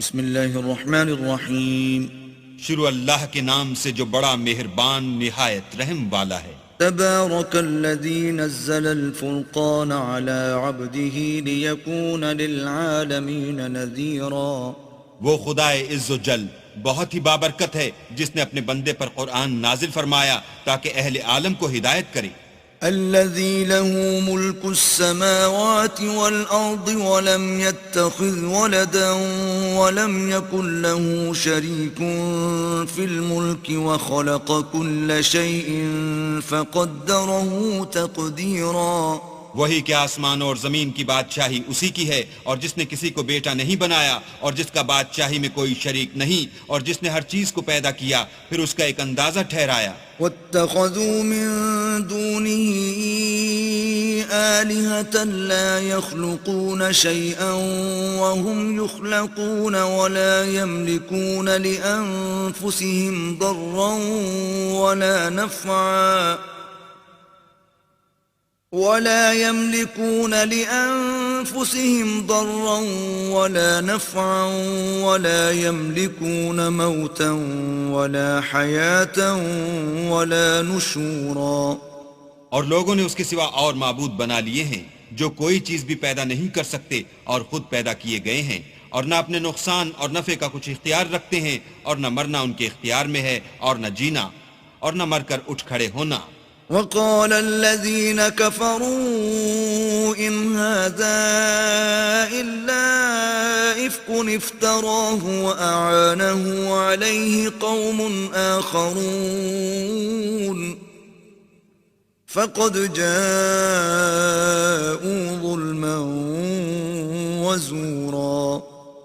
بسم اللہ الرحمن الرحیم. شروع اللہ کے نام سے جو بڑا مہربان نہایت رحم والا ہے. تبارک الذی نزل الفرقان على عبده لیکون للعالمین نذیرا. وہ خدائے عز و جل بہت ہی بابرکت ہے جس نے اپنے بندے پر قرآن نازل فرمایا تاکہ اہل عالم کو ہدایت کرے. الذي له ملك السماوات والأرض ولم يتخذ ولدا ولم يكن له شريك في الملك وخلق كل شيء فقدره تقديرا. وہی کہ آسمان اور زمین کی بادشاہی اسی کی ہے، اور جس نے کسی کو بیٹا نہیں بنایا اور جس کا بادشاہی میں کوئی شریک نہیں، اور جس نے ہر چیز کو پیدا کیا پھر اس کا ایک اندازہ ٹھہرایا. واتخذوا من دونه آلهة لا يخلقون شيئا وهم يخلقون ولا يملكون لأنفسهم ضرا ولا نفعا ولا يملكون موتا ولا حياة ولا نشورا. اور لوگوں نے اس کے سوا اور معبود بنا لیے ہیں جو کوئی چیز بھی پیدا نہیں کر سکتے اور خود پیدا کیے گئے ہیں، اور نہ اپنے نقصان اور نفع کا کچھ اختیار رکھتے ہیں، اور نہ مرنا ان کے اختیار میں ہے اور نہ جینا اور نہ مر کر اٹھ کھڑے ہونا. وقال الذين كفروا إن هذا إلا إفك افتراه وأعانه عليه قوم آخرون فقد جاءوا ظلما وزورا.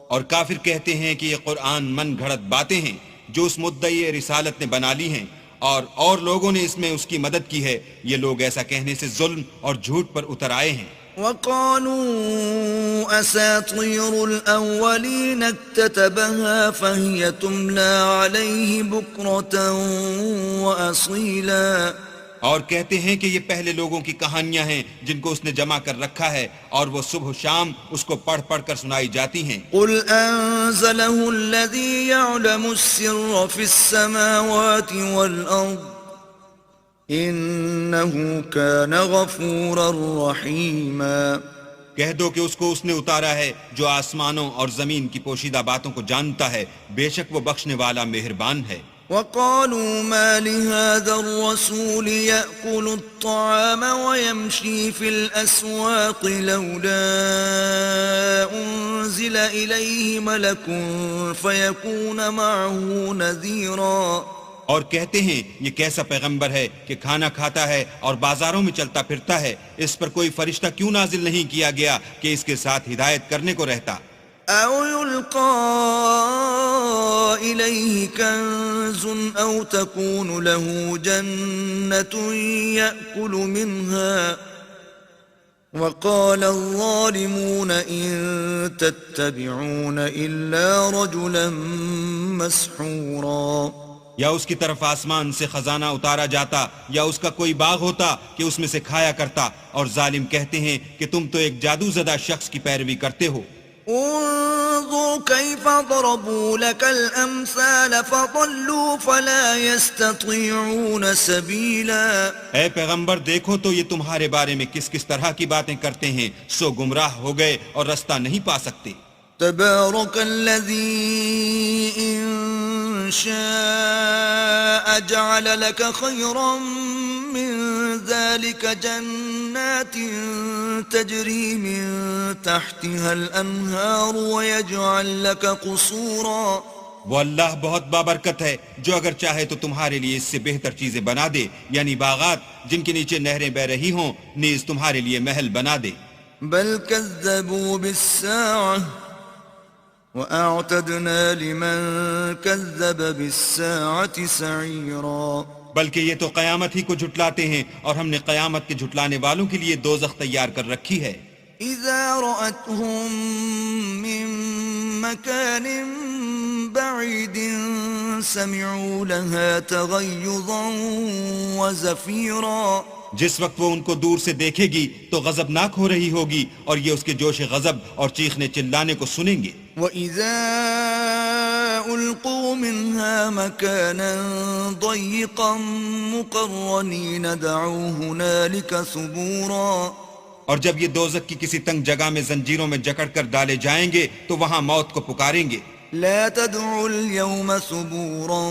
اور کافر کہتے ہیں کہ یہ قرآن من گھڑت باتیں ہیں جو اس مدعی رسالت نے بنا لی ہیں، اور لوگوں نے اس میں اس کی مدد کی ہے. یہ لوگ ایسا کہنے سے ظلم اور جھوٹ پر اتر آئے ہیں. وقالوا أساطير الأولين اكتتبها فهي تملى عليه بكرة وأصيلا. اور کہتے ہیں کہ یہ پہلے لوگوں کی کہانیاں ہیں جن کو اس نے جمع کر رکھا ہے اور وہ صبح و شام اس کو پڑھ پڑھ کر سنائی جاتی ہیں. قل أنزله الذي يعلم السر في السماوات والأرض إنه كان غفورا رحيما. کہہ دو کہ اس کو اس نے اتارا ہے جو آسمانوں اور زمین کی پوشیدہ باتوں کو جانتا ہے، بے شک وہ بخشنے والا مہربان ہے. وقالوا ما لهذا الرسول يأكل الطعام ويمشي في الأسواق لولا أنزل إليه ملك فيكون معه نذيرا. اور کہتے ہیں یہ کیسا پیغمبر ہے کہ کھانا کھاتا ہے اور بازاروں میں چلتا پھرتا ہے، اس پر کوئی فرشتہ کیوں نازل نہیں کیا گیا کہ اس کے ساتھ ہدایت کرنے کو رہتا. أو يلقى إليه كنز أو تكون له جنة يأكل منها. وقال الظالمون إن تتبعون إلا رجلا مسحورا. یا اس کی طرف آسمان سے خزانہ اتارا جاتا یا اس کا کوئی باغ ہوتا کہ اس میں سے کھایا کرتا، اور ظالم کہتے ہیں کہ تم تو ایک جادو زدہ شخص کی پیروی کرتے ہو. انظر كيف ضربوا لك الأمثال فضلوا فلا يستطيعون سبيلا. اے پیغمبر دیکھو تو یہ تمہارے بارے میں کس کس طرح کی باتیں کرتے ہیں، سو گمراہ ہو گئے اور رستہ نہیں پا سکتے. تبارك الذي إن شاء جعل لك خيرا من ذلك جنات تجري من تحتها الأنهار ويجعل لك قصورا. وہ اللہ بہت بابرکت ہے جو اگر چاہے تو تمہارے لیے اس سے بہتر چیزیں بنا دے، یعنی باغات جن کے نیچے نہریں بہ رہی ہوں، نیز تمہارے لیے محل بنا دے. بل كذبوا بالساعة وأعتدنا لمن كذب بالساعة سعيرا. بلکہ یہ تو قیامت ہی کو جھٹلاتے ہیں، اور ہم نے قیامت کے جھٹلانے والوں کے لیے دوزخ تیار کر رکھی ہے. إذا رأتهم من مكان بعيد سمعوا لها تغيظا وزفيرا. جس وقت وہ ان کو دور سے دیکھے گی تو غضبناک ہو رہی ہوگی اور یہ اس کے جوش غضب اور چیخنے چلانے کو سنیں گے. وَإِذَا أُلْقُوا مِنْهَا مَكَانًا ضَيِّقًا مُقَرَّنِينَ دَعُوا هُنَالِكَ ثُبُورًا. اور جب یہ دوزخ کی کسی تنگ جگہ میں زنجیروں میں جکڑ کر ڈالے جائیں گے تو وہاں موت کو پکاریں گے. لا تدعوا اليوم ثبورا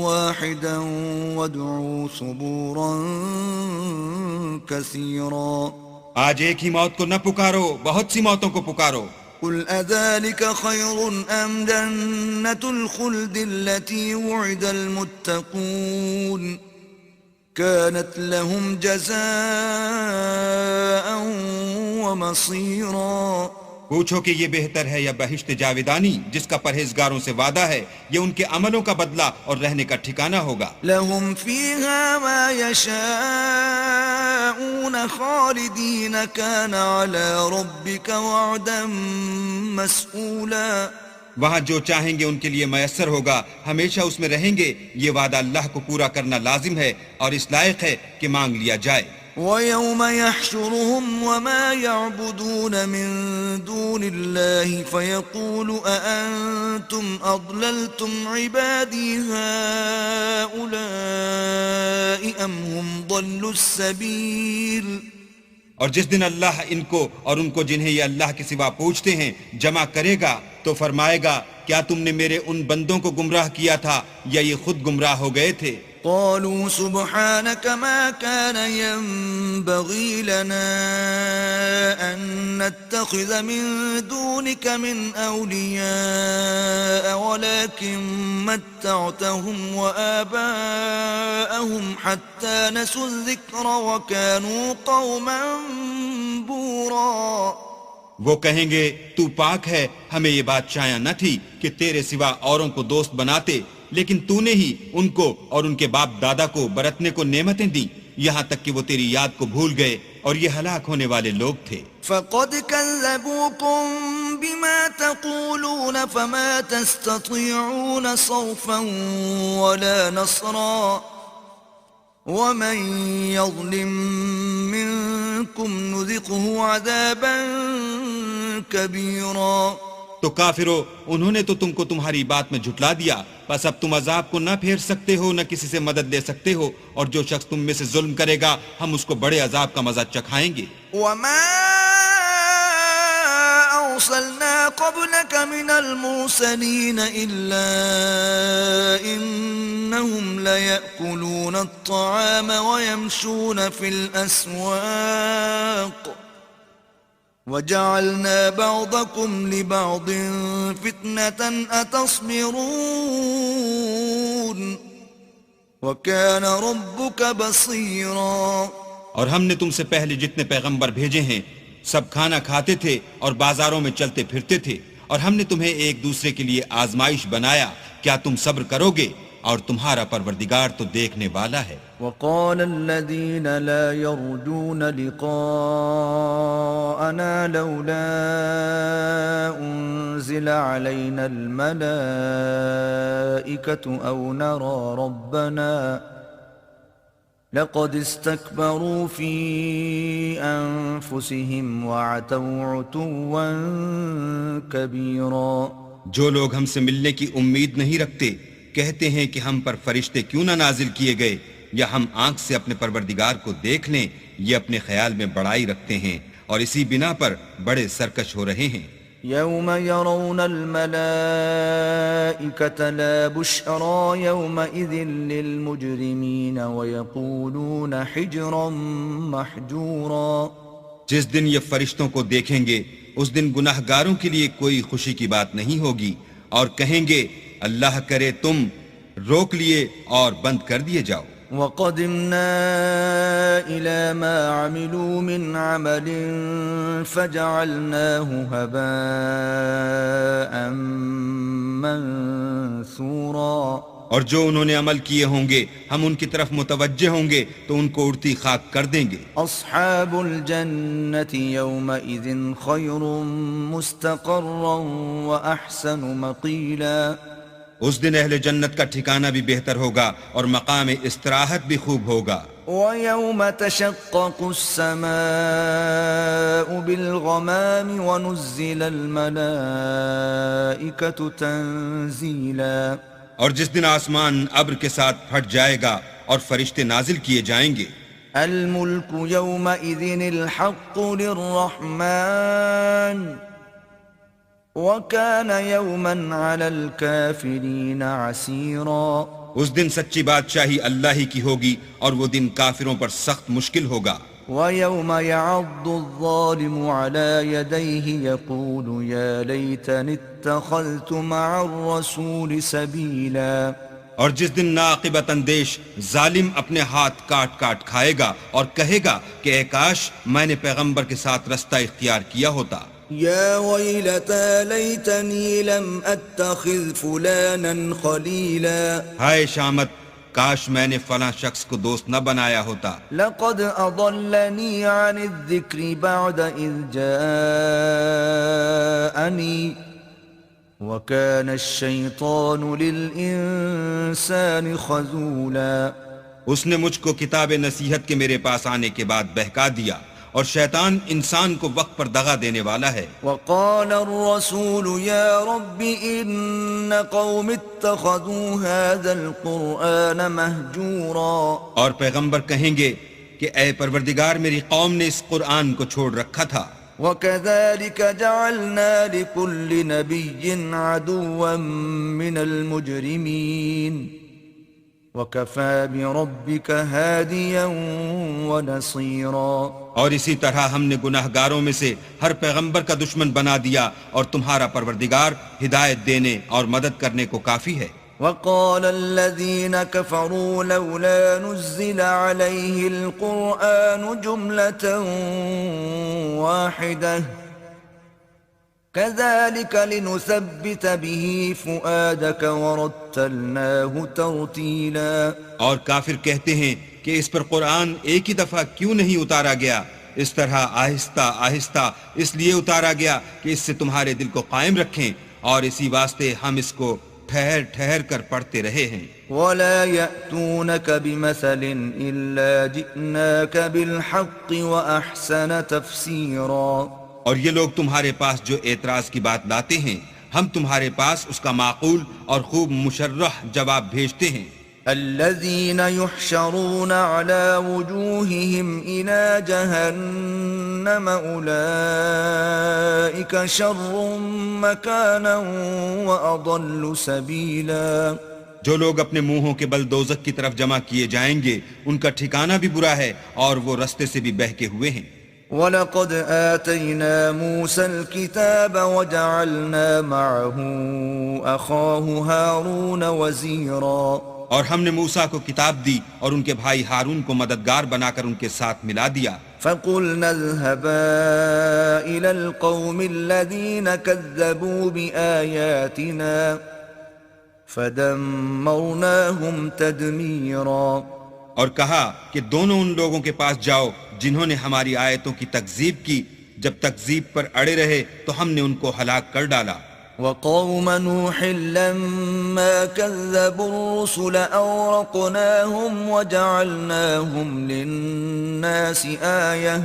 واحدا وادعوا ثبورا كثيرا. آج ایک ہی موت کو نہ پکارو، بہت سی موتوں کو پکارو. قل أذلك خير أم جنة الخلد التي وعد المتقون كانت لهم جزاء ومصيرا. پوچھو کہ یہ بہتر ہے یا بہشت جاویدانی جس کا پرہیزگاروں سے وعدہ ہے، یہ ان کے عملوں کا بدلہ اور رہنے کا ٹھکانہ ہوگا. لهم فيها ما يشاءون خالدين كان على ربك وعدا مسئولا. وہاں جو چاہیں گے ان کے لیے میسر ہوگا، ہمیشہ اس میں رہیں گے. یہ وعدہ اللہ کو پورا کرنا لازم ہے اور اس لائق ہے کہ مانگ لیا جائے. وَيَوْمَ يَحْشُرُهُمْ وَمَا يَعْبُدُونَ مِن دُونِ اللَّهِ فَيَقُولُ أَأَنْتُمْ أَضْلَلْتُمْ عِبَادِي هَؤُلَاءِ أَمْ هُمْ ضَلُّوا السَّبِيلَ. اور جس دن اللہ ان کو اور ان کو جنہیں یہ اللہ کے سوا پوچھتے ہیں جمع کرے گا تو فرمائے گا کیا تم نے میرے ان بندوں کو گمراہ کیا تھا یا یہ خود گمراہ ہو گئے تھے؟ قالوا سبحانك ما كان ينبغي لنا أن نتخذ من دونك من أولياء ولكن متعتهم وآباءهم حتى نسوا الذكر وكانوا قوما بورا. وہ کہیں گے تو پاک ہے، ہمیں یہ بات شایع نہ تھی کہ تیرے سوا اوروں کو دوست بناتے، لیکن تو نے ہی ان کو اور ان کے باپ دادا کو برتنے کو نعمتیں دیں یہاں تک کہ وہ تیری یاد کو بھول گئے اور یہ ہلاک ہونے والے لوگ تھے. فقد كذبوكم بما تقولون فما تستطيعون صرفا ولا نصرا ومن يظلم منكم نذقه عذابا كبيرا. تو کافرو، انہوں نے تو تم کو تمہاری بات میں جھٹلا دیا، بس اب تم عذاب کو نہ پھیر سکتے ہو نہ کسی سے مدد لے سکتے ہو، اور جو شخص تم میں سے ظلم کرے گا ہم اس کو بڑے عذاب کا مزہ چکھائیں گے. وما أرسلنا قبلك من المرسلين إلا إنهم ليأكلون الطعام ويمشون في الأسواق وجعلنا بعضكم لبعض فتنة أتصبرون وكان ربك بصيرا. اور ہم نے تم سے پہلے جتنے پیغمبر بھیجے ہیں سب کھانا کھاتے تھے اور بازاروں میں چلتے پھرتے تھے، اور ہم نے تمہیں ایک دوسرے کے لیے آزمائش بنایا، کیا تم صبر کرو گے؟ اور تمہارا پروردگار تو دیکھنے والا ہے. وقال الذين لا يرجون لقاءنا لولا أنزل علينا الملائكة أو نرى ربنا لقد استكبروا في أنفسهم وعتوا عتوا كبيرا. جو لوگ ہم سے ملنے کی امید نہیں رکھتے کہتے ہیں کہ ہم پر فرشتے کیوں نہ نازل کیے گئے یا ہم آنکھ سے اپنے پروردگار کو دیکھ لیں. یہ اپنے خیال میں بڑائی رکھتے ہیں اور اسی بنا پر بڑے سرکش ہو رہے ہیں. يوم يرون الملائكة لا بشرى يومئذ للمجرمين ويقولون حجرا محجورا. جس دن یہ فرشتوں کو دیکھیں گے اس دن گناہگاروں کے لیے کوئی خوشی کی بات نہیں ہوگی اور کہیں گے اللہ کرے تم روک لیے اور بند کر دیے جاؤ. وَقَدِمْنَا إِلَى مَا عَمِلُوا مِنْ عَمَلٍ فَجَعَلْنَاهُ هَبَاءً مَنْثُورًا. اور جو انہوں نے عمل کیے ہوں گے ہم ان کی طرف متوجہ ہوں گے تو ان کو اڑتی خاک کر دیں گے. أَصْحَابُ الْجَنَّةِ يَوْمَئِذٍ خَيْرٌ مُسْتَقَرًّا وَأَحْسَنُ مَقِيلًا. اس دن اہل جنت کا ٹھکانہ بھی بہتر ہوگا اور مقام استراحت بھی خوب ہوگا. وَيَوْمَ تَشَقَّقُ السَّمَاءُ بِالْغَمَامِ وَنُزِّلَ الْمَلَائِكَةُ تَنزِيلًا اور جس دن آسمان ابر کے ساتھ پھٹ جائے گا اور فرشتے نازل کیے جائیں گے. الملك يومئذ الحق للرحمن وكان يوما على الكافرين عسيرا. اس دن سچی بادشاہی اللہ ہی کی ہوگی اور وہ دن کافروں پر سخت مشکل ہوگا. ويوم يعض الظالم على يديه يقول يا ليتني اتخذت مع الرسول سبيلا. اور جس دن ناقبت اندیش ظالم اپنے ہاتھ کاٹ کاٹ کھائے گا اور کہے گا کہ اے کاش میں نے پیغمبر کے ساتھ رستہ اختیار کیا ہوتا. یا ویلتا لیتنی لم اتخذ فلانا خلیلا. ہائے شامت، کاش میں نے فلاں شخص کو دوست نہ بنایا ہوتا. لقد اضلنی عن الذکر بعد اذ جاءنی وَكَانَ الشَّيْطَانُ لِلْإِنسَانِ خَذُولًا. اس نے مجھ کو کتاب نصیحت کے میرے پاس آنے کے بعد بہکا دیا اور شیطان انسان کو وقت پر دغا دینے والا ہے. وَقَالَ الرَّسُولُ يَا رَبِّ إِنَّ قَوْمِ اتَّخَذُوا هَذَا الْقُرْآنَ مَهْجُورًا. اور پیغمبر کہیں گے کہ اے پروردگار، میری قوم نے اس قرآن کو چھوڑ رکھا تھا. وَكَذَلِكَ جَعَلْنَا لِكُلِّ نَبِيٍّ عَدُوًّا مِّنَ الْمُجْرِمِينَ وَكَفَى بِرَبِّكَ هَادِيًا وَنَصِيرًا. اور اسی طرح ہم نے گناہ گاروں میں سے ہر پیغمبر کا دشمن بنا دیا اور تمہارا پروردگار ہدایت دینے اور مدد کرنے کو کافی ہے. وَقَالَ الَّذِينَ كَفَرُوا لَوْلَا نُزِّلَ عَلَيْهِ الْقُرْآنُ جُمْلَةً وَاحِدَةً كَذَلِكَ لِنُثَبِّتَ بِهِ فُؤَادَكَ وَرَتَّلْنَاهُ تَرْتِيلًا. اور کافر کہتے ہیں کہ اس پر قرآن ایک ہی دفعہ کیوں نہیں اتارا گیا؟ اس طرح آہستہ آہستہ اس لیے اتارا گیا کہ اس سے تمہارے دل کو قائم رکھیں، اور اسی واسطے ہم اس کو ٹھہر ٹھہر کر پڑھتے رہے ہیں. وَلَا يَأْتُونَكَ بِمَثَلٍ إِلَّا جِئْنَاكَ بِالْحَقِّ وَأَحْسَنَ تَفْسِيرًا. اور یہ لوگ تمہارے پاس جو اعتراض کی بات لاتے ہیں، ہم تمہارے پاس اس کا معقول اور خوب مشرح جواب بھیجتے ہیں. الذين يحشرون على وجوههم إلى جهنم أولئك شر مكانا وأضل سبيلا. جو لوگ اپنے منہوں کے بل دوزخ کی طرف جمع کیے جائیں گے، ان کا ٹھکانہ بھی برا ہے اور وہ رستے سے بھی بہکے ہوئے ہیں. وَلَقَدْ آتَيْنَا مُوسَى الْكِتَابَ وَجَعَلْنَا مَعَهُ أَخَاهُ هَارُونَ وَزِيرًا. اور ہم نے موسیٰ کو کتاب دی اور ان کے بھائی ہارون کو مددگار بنا کر ان کے ساتھ ملا دیا. فَقُلْنَا اذْهَبَا إِلَى الْقَوْمِ الَّذِينَ كَذَّبُوا بِآيَاتِنَا فَدَمَّرْنَاهُمْ تَدْمِيرًا. اور کہا کہ دونوں ان لوگوں کے پاس جاؤ جنہوں نے ہماری آیتوں کی تکذیب کی. جب تکذیب پر اڑے رہے تو ہم نے ان کو ہلاک کر ڈالا. وَقَوْمَ نُوحٍ لَمَّا كَذَّبُوا الرُّسُلَ أَغْرَقْنَاهُمْ وَجَعَلْنَاهُمْ لِلنَّاسِ آيَةً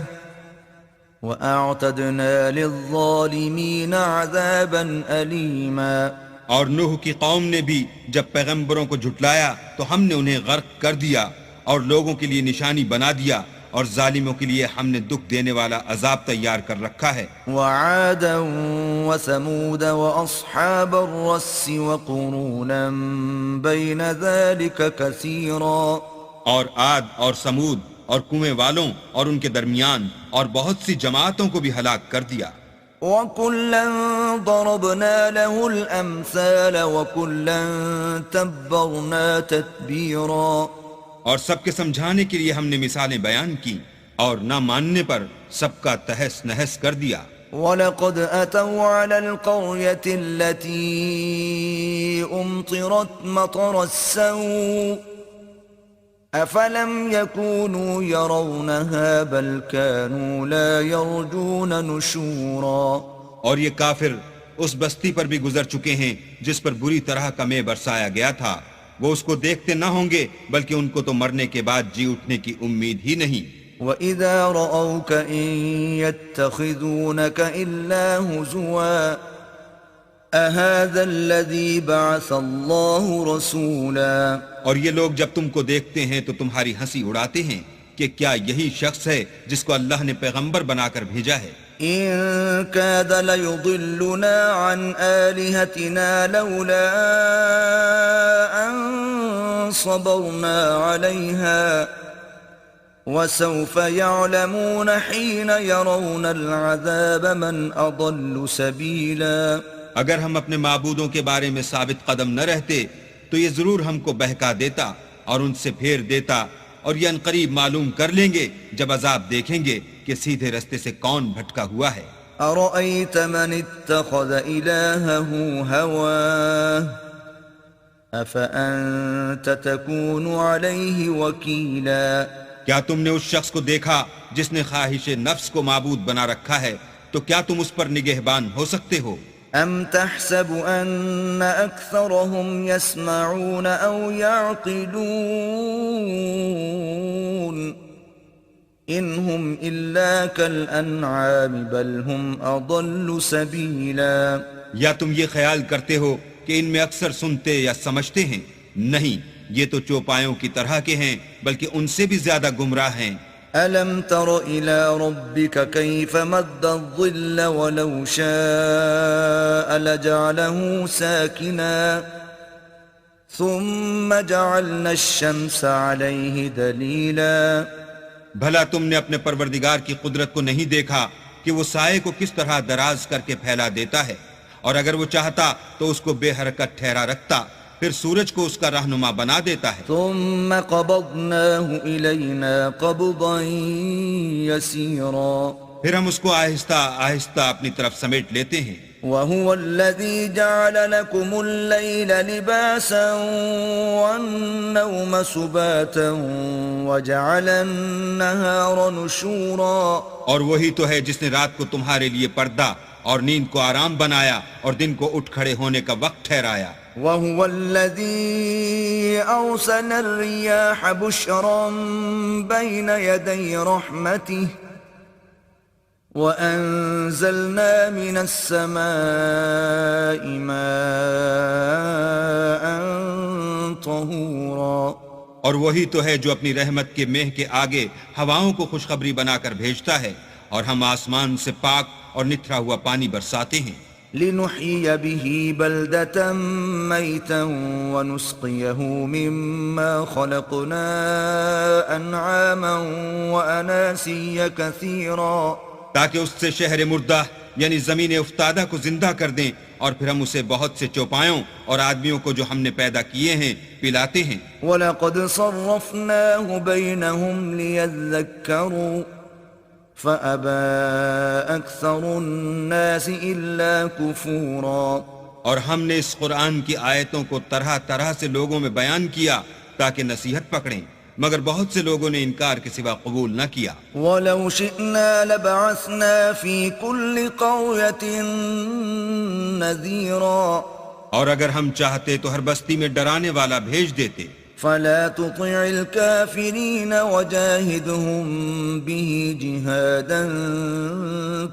وَأَعْتَدْنَا لِلظَّالِمِينَ عَذَابًا أَلِيمًا. اور نوح کی قوم نے بھی جب پیغمبروں کو جھٹلایا تو ہم نے انہیں غرق کر دیا اور لوگوں کے لیے نشانی بنا دیا، اور ظالموں کے لیے ہم نے دکھ دینے والا عذاب تیار کر رکھا ہے. وَعَادًا وَثَمُودَ وَأَصْحَابَ الرَّسِّ وَقُرُونًا بَيْنَ ذَلِكَ كَثِيرًا. اور عاد اور سمود اور کنویں والوں اور ان کے درمیان اور بہت سی جماعتوں کو بھی ہلاک کر دیا. وَكُلًّا ضَرَبْنَا لَهُ الْأَمْثَالَ وَكُلًّا تَبَّرْنَا تَتْبِيرًا. اور سب کے سمجھانے کے لیے ہم نے مثالیں بیان کی اور نہ ماننے پر سب کا تہس نہس کر دیا. وَلَقَدْ أَتَوْا عَلَى الْقَرْيَةِ الَّتِي أُمْطِرَتْ مَطَرَ السَّوْءِ أَفَلَمْ يَكُونُوا يَرَوْنَهَا بَلْ كَانُوا لَا يَرْجُونَ نُشُورًا. اور یہ کافر اس بستی پر بھی گزر چکے ہیں جس پر بری طرح کا مے برسایا گیا تھا. وہ اس کو دیکھتے نہ ہوں گے بلکہ ان کو تو مرنے کے بعد جی اٹھنے کی امید ہی نہیں۔ وَإِذَا رَأَوْكَ إِن يَتَّخِذُونَكَ إِلَّا هُزُوًا أَهَذَا الَّذِي بَعَثَ اللَّهُ رَسُولًا۔ اور یہ لوگ جب تم کو دیکھتے ہیں تو تمہاری ہنسی اڑاتے ہیں کہ کیا یہی شخص ہے جس کو اللہ نے پیغمبر بنا کر بھیجا ہے؟ إِن كَادَ لَيُضِلُّنَا عَنْ آلِهَتِنَا لَوْلَا أَن صَبَرْنَا عَلَيْهَا وَسَوْفَ يَعْلَمُونَ حِينَ يَرَوْنَ الْعَذَابَ مَنْ أَضَلُّ سَبِيلًا۔ اگر ہم اپنے معبودوں کے بارے میں ثابت قدم نہ رہتے تو یہ ضرور ہم کو بہکا دیتا اور ان سے پھیر دیتا، اور یہ عنقریب معلوم کر لیں گے جب عذاب دیکھیں گے کہ سیدھے رستے سے کون بھٹکا ہوا ہے۔ أَرَأَيْتَ مَنِ اتَّخَذَ إِلَٰهَهُ هَوَاهُ أَفَأَنتَ تَكُونُ عَلَيْهِ وَكِيلًا۔ کیا تم نے اس شخص کو دیکھا جس نے خواہش نفس کو معبود بنا رکھا ہے، تو کیا تم اس پر نگہبان ہو سکتے ہو؟ أَمْ تَحْسَبُ أَنَّ أَكْثَرَهُمْ يَسْمَعُونَ أَوْ يَعْقِلُونَ إِنْ هُمْ إِلَّا كَالْأَنْعَامِ بَلْ هُمْ أَضَلُّ سَبِيلًا۔ یا تم یہ خیال کرتے ہو کہ ان میں اکثر سنتے یا سمجھتے ہیں؟ نہیں، یہ تو چوپایوں کی طرح کے ہیں بلکہ ان سے بھی زیادہ گمراہ ہیں۔ أَلَمْ تَرَ إِلَىٰ رَبِّكَ كَيْفَ مَدَّ الظِّلَّ وَلَوْ شَاءَ لَجَعَلَهُ سَاكِنًا ثُمَّ جَعَلْنَا الشَّمْسَ عَلَيْهِ دَلِيلًا۔ بھلا تم نے اپنے پروردگار کی قدرت کو نہیں دیکھا کہ وہ سائے کو کس طرح دراز کر کے پھیلا دیتا ہے، اور اگر وہ چاہتا تو اس کو بے حرکت ٹھہرا رکھتا، پھر سورج کو اس کا رہنما بنا دیتا ہے۔ ثم قبضناه إلينا قبضا يسيرا۔ پھر ہم اس کو آہستہ آہستہ اپنی طرف سمیٹ لیتے ہیں۔ وهو الذي جعل لكم الليل لباسا والنوم سباتا وجعل النهار نشورا۔ اور وہی تو ہے جس نے رات کو تمہارے لیے پردہ اور نیند کو آرام بنایا اور دن کو اٹھ کھڑے ہونے کا وقت ٹھہرایا۔ وهو الذي أرسل الرياح بشرا بين يدي رحمته وأنزلنا من السماء ماء طهورا۔ اور وہی تو ہے جو اپنی رحمت کے مہ کے آگے ہواؤں کو خوشخبری بنا کر بھیجتا ہے، اور ہم آسمان سے پاک اور نتھرا ہوا پانی برساتے ہیں۔ لنحيي به بلدة ميتا ونسقيه مما خلقنا أنعاما وأناسيا كثيرا۔ تاکہ اس سے شہر مردہ یعنی زمین افتادہ کو زندہ کر دیں، اور پھر ہم اسے بہت سے چوپایوں اور آدمیوں کو جو ہم نے پیدا کیے ہیں پلاتے ہیں۔ وَلَقَدْ صَرَّفْنَاهُ بَيْنَهُمْ لِيَذَّكَّرُوا فَأَبَى أَكْثَرُ النَّاسِ إِلَّا كُفُورًا۔ اور ہم نے اس قرآن کی آیتوں کو طرح طرح سے لوگوں میں بیان کیا تاکہ نصیحت پکڑیں، مگر بہت سے لوگوں نے انکار کے سوا قبول نہ کیا۔ وَلَوْ شِئْنَا لَبَعَثْنَا فِي كُلِّ قَرْيَةٍ نَذِيرًا۔ اور اگر ہم چاہتے تو ہر بستی میں ڈرانے والا بھیج دیتے۔ فَلَا تُطِعِ الْكَافِرِينَ وَجَاهِدْهُمْ بِهِ جِهَادًا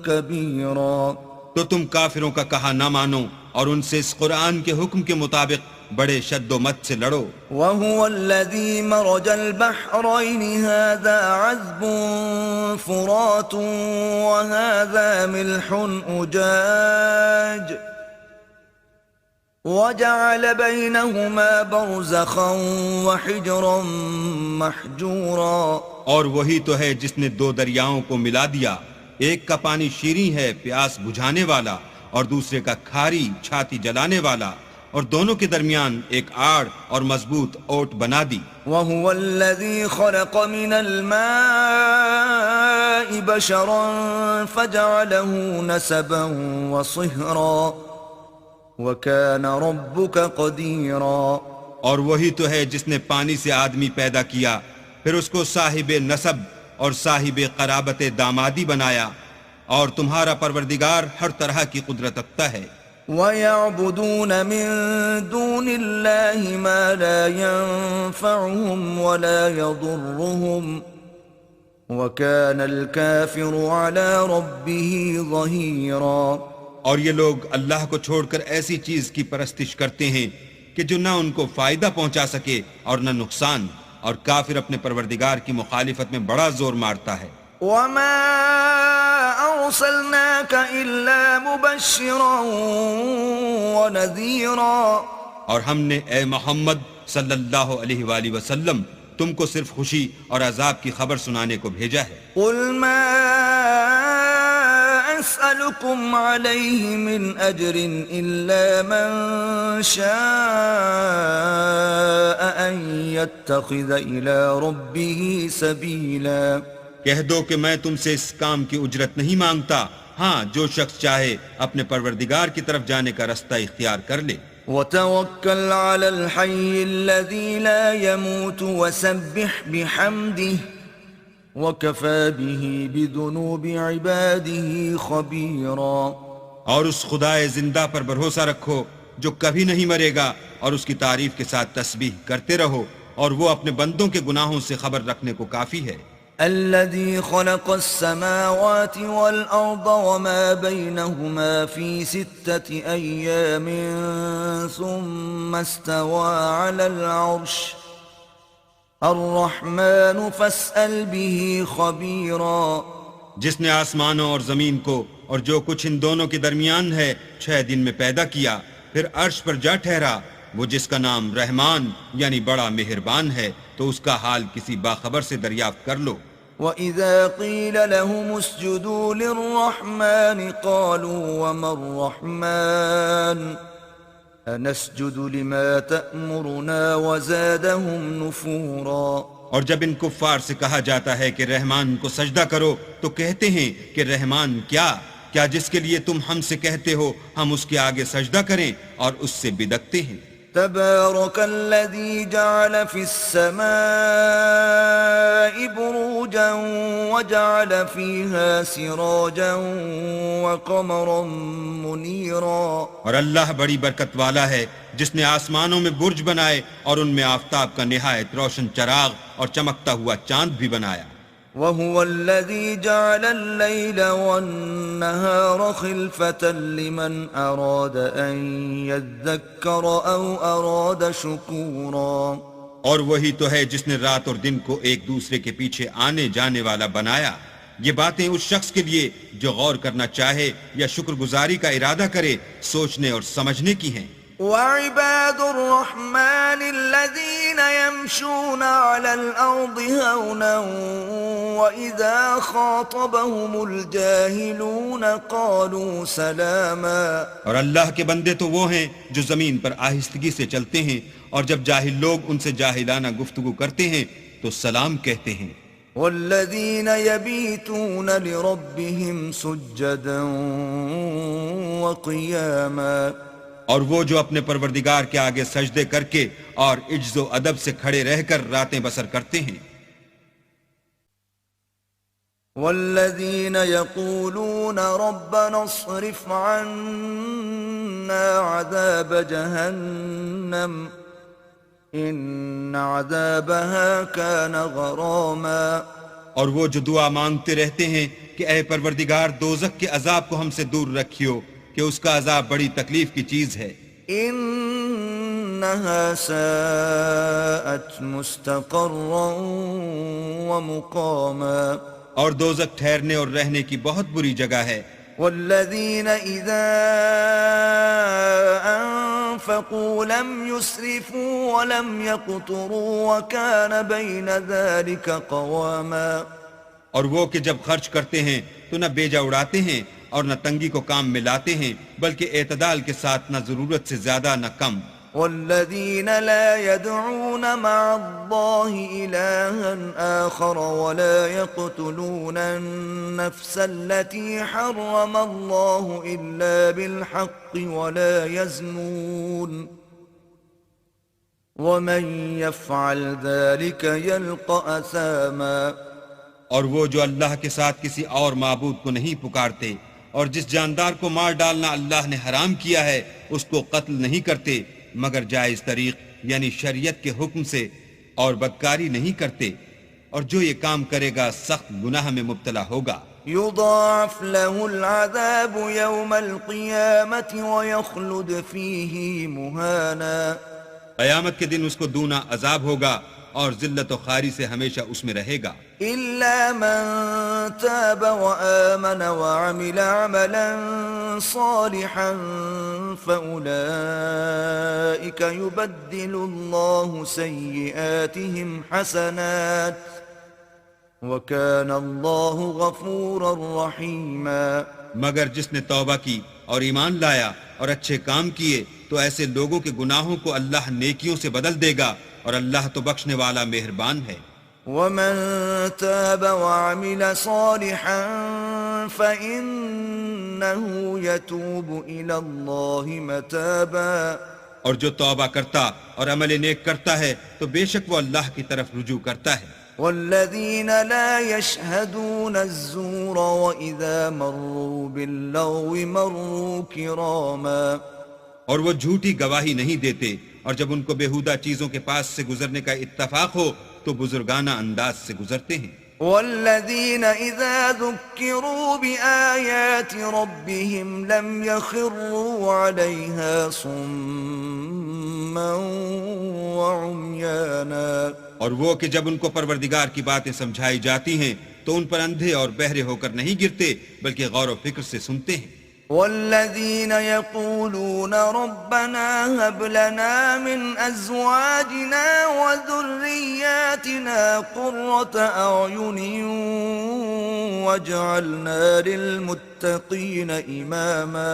كَبِيرًا۔ تو تم کافروں کا کہا نہ مانو اور ان سے اس قرآن کے حکم کے مطابق بڑے شد و مت سے لڑو۔ وَهُوَ الَّذِي مَرَجَ الْبَحْرَيْنِ هَذَا عَذْبٌ فُرَاتٌ وَهَذَا مِلْحٌ أُجَاجٌ وَجَعَلَ بَيْنَهُمَا بَرْزَخًا وَحِجْرًا مَحْجُورًا۔ اور وہی تو ہے جس نے دو دریاؤں کو ملا دیا، ایک کا پانی شیریں ہے پیاس بجھانے والا، اور دوسرے کا کھاری چھاتی جلانے والا، اور دونوں کے درمیان ایک آڑ اور مضبوط اوٹ بنا دی۔ وَهُوَ الَّذِي خَلَقَ مِنَ الْمَاءِ بَشَرًا فَجَعَلَهُ نَسَبًا وَصِهْرًا وَكَانَ رَبُّكَ قَدِيرًا۔ اور وہی تو ہے جس نے پانی سے آدمی پیدا کیا، پھر اس کو صاحب نسب اور صاحب قرابت دامادی بنایا، اور تمہارا پروردگار ہر طرح کی قدرت رکھتا ہے۔ وَيَعْبُدُونَ مِن دُونِ اللَّهِ مَا لَا يَنفَعُهُمْ وَلَا يَضُرُّهُمْ وَكَانَ الْكَافِرُ عَلَى رَبِّهِ ظَهِيرًا۔ اور یہ لوگ اللہ کو چھوڑ کر ایسی چیز کی پرستش کرتے ہیں کہ جو نہ ان کو فائدہ پہنچا سکے اور نہ نقصان، اور کافر اپنے پروردگار کی مخالفت میں بڑا زور مارتا ہے۔ وَمَا أَرْسَلْنَاكَ إِلَّا مُبَشِّرًا وَنَذِيرًا، اور ہم نے اے محمد صلی اللہ علیہ وآلہ وسلم تم کو صرف خوشی اور عذاب کی خبر سنانے کو بھیجا ہے۔ قُلْ مَا أَسْأَلُكُمْ عَلَيْهِ مِنْ أَجْرٍ إِلَّا مَنْ شَاءَ أَنْ يَتَّخِذَ إِلَى رَبِّهِ سَبِيلًا۔ کہہ دو کہ میں تم سے اس کام کی اجرت نہیں مانگتا، ہاں جو شخص چاہے اپنے پروردگار کی طرف جانے کا رستہ اختیار کر لے۔ وَتَوَكَّلْ عَلَى الْحَيِّ الَّذِي لَا يَمُوتُ وَسَبِّحْ بِحَمْدِهِ وَكَفَى بِهِ بِذُنُوبِ عِبَادِهِ خَبِيرًا۔ اور اس خدائے زندہ پر بھروسہ رکھو جو کبھی نہیں مرے گا، اور اس کی تعریف کے ساتھ تسبیح کرتے رہو، اور وہ اپنے بندوں کے گناہوں سے خبر رکھنے کو کافی ہے۔ الذي خلق السماوات والأرض وما بينهما في 6 أيام ثم استوى على العرش الرحمن فاسأل به خبيرا۔ جس نے آسمانوں اور زمین کو اور جو کچھ ان دونوں کے درمیان ہے 6 دن میں پیدا کیا، پھر عرش پر جا ٹھہرا، وہ جس کا نام رحمان یعنی بڑا مہربان ہے، تو اس کا حال کسی باخبر سے دریافت کر لو۔ وَإِذَا قِيلَ لَهُمُ اسْجُدُوا لِلرَّحْمَنِ قَالُوا وَمَا الرَّحْمَنُ أَنَسْجُدُ لِمَا تَأْمُرُنَا وَزَادَهُمْ نُفُورًا۔ اور جب ان کفار سے کہا جاتا ہے کہ رحمان کو سجدہ کرو تو کہتے ہیں کہ رحمان کیا جس کے لیے تم ہم سے کہتے ہو ہم اس کے آگے سجدہ کریں، اور اس سے بدکتے ہیں۔ تبارك الذي جعل في السماء بروجا وجعل فيها سراجا وقمرا منيرا۔ اور اللہ بڑی برکت والا ہے جس نے آسمانوں میں برج بنائے اور ان میں آفتاب کا نہایت روشن چراغ اور چمکتا ہوا چاند بھی بنایا۔ وَهُوَ الَّذِي جَعَلَ اللَّيْلَ وَالنَّهَارَ خِلْفَةً لِمَنْ أَرَادَ أَنْ يَذَّكَّرَ أَوْ أَرَادَ شُكُورًا۔ اور وہی تو ہے جس نے رات اور دن کو ایک دوسرے کے پیچھے آنے جانے والا بنایا۔ یہ باتیں اس شخص کے لیے جو غور کرنا چاہے یا شکر گزاری کا ارادہ کرے، سوچنے اور سمجھنے کی ہیں۔ وَعِبَادُ الرَّحْمَنِ الَّذِينَ يَمْشُونَ عَلَى الْأَرْضِ هَوْنًا وَإِذَا خَاطَبَهُمُ الْجَاهِلُونَ قَالُوا سَلَامًا۔ اور اللہ کے بندے تو وہ ہیں جو زمین پر آہستگی سے چلتے ہیں، اور جب جاہل لوگ ان سے جاہلانہ گفتگو کرتے ہیں تو سلام کہتے ہیں۔ وَالَّذِينَ يَبِيتُونَ لِرَبِّهِمْ سُجَّدًا وَقِيَامًا۔ اور وہ جو اپنے پروردگار کے آگے سجدے کر کے اور عجز و ادب سے کھڑے رہ کر راتیں بسر کرتے ہیں۔ والذین یقولون ربنا اصرف عنا عذاب جہنم ان عذابها كان غراما۔ اور وہ جو دعا مانگتے رہتے ہیں کہ اے پروردگار دوزخ کے عذاب کو ہم سے دور رکھیو کہ اس کا عذاب بڑی تکلیف کی چیز ہے۔ انها ساءت مستقرا ومقاما۔ اور دوزخ ٹھہرنے اور رہنے کی بہت بری جگہ ہے۔ والذین اذا انفقوا لم يسرفوا ولم يقتروا وكان بين ذلك قواما۔ اور وہ کہ جب خرچ کرتے ہیں تو نہ بیجا اڑاتے ہیں اور نہ تنگی کو کام میں لاتے ہیں، بلکہ اعتدال کے ساتھ نہ ضرورت سے زیادہ نہ کم۔ والذین لا يدعون مع الله إلها آخر ولا يقتلون النفس التي حرم الله إلا بالحق ولا يزنون ومن يفعل ذلك يلقى أثاما۔ اور وہ جو اللہ کے ساتھ کسی اور معبود کو نہیں پکارتے اور جس جاندار کو مار ڈالنا اللہ نے حرام کیا ہے اس کو قتل نہیں کرتے مگر جائز طریق یعنی شریعت کے حکم سے، اور بدکاری نہیں کرتے، اور جو یہ کام کرے گا سخت گناہ میں مبتلا ہوگا۔ يضاعف له العذاب يوم القيامة ويخلد فيه مهانا قیامت کے دن اس کو دونا عذاب ہوگا اور ذلت و خواری سے ہمیشہ اس میں رہے گا، إلا من تاب وآمن وعمل عملا صالحا فأولئك يبدل الله سيئاتهم حسنات وَكَانَ اللَّهُ غَفُورًا رَحِيمًا۔ مگر جس نے توبہ کی اور ایمان لایا اور اچھے کام کیے تو ایسے لوگوں کے گناہوں کو اللہ نیکیوں سے بدل دے گا، اور اللہ تو بخشنے والا مہربان ہے۔ وَمَن تَابَ وَعَمِلَ صَالِحًا فَإِنَّهُ يَتُوبُ إِلَى اللَّهِ مَتَابًا۔ اور جو توبہ کرتا اور عمل نیک کرتا ہے تو بے شک وہ اللہ کی طرف رجوع کرتا ہے۔ والذين لا يشهدون الزور وإذا مروا باللغو مروا كراما۔ اور وہ جھوٹی گواہی نہیں دیتے، اور جب ان کو بےہودہ چیزوں کے پاس سے گزرنے کا اتفاق ہو تو بزرگانہ انداز سے گزرتے ہیں۔ والذين إذا ذكروا بآيات ربهم لم يخروا عليها صما وعميانا۔ اور وہ کہ جب ان کو پروردگار کی باتیں سمجھائی جاتی ہیں تو ان پر اندھے اور بہرے ہو کر نہیں گرتے بلکہ غور و فکر سے سنتے ہیں۔ والذین یقولون ربنا هب لنا من ازواجنا وذریاتنا قرة اعین واجعلنا للمتقین اماما۔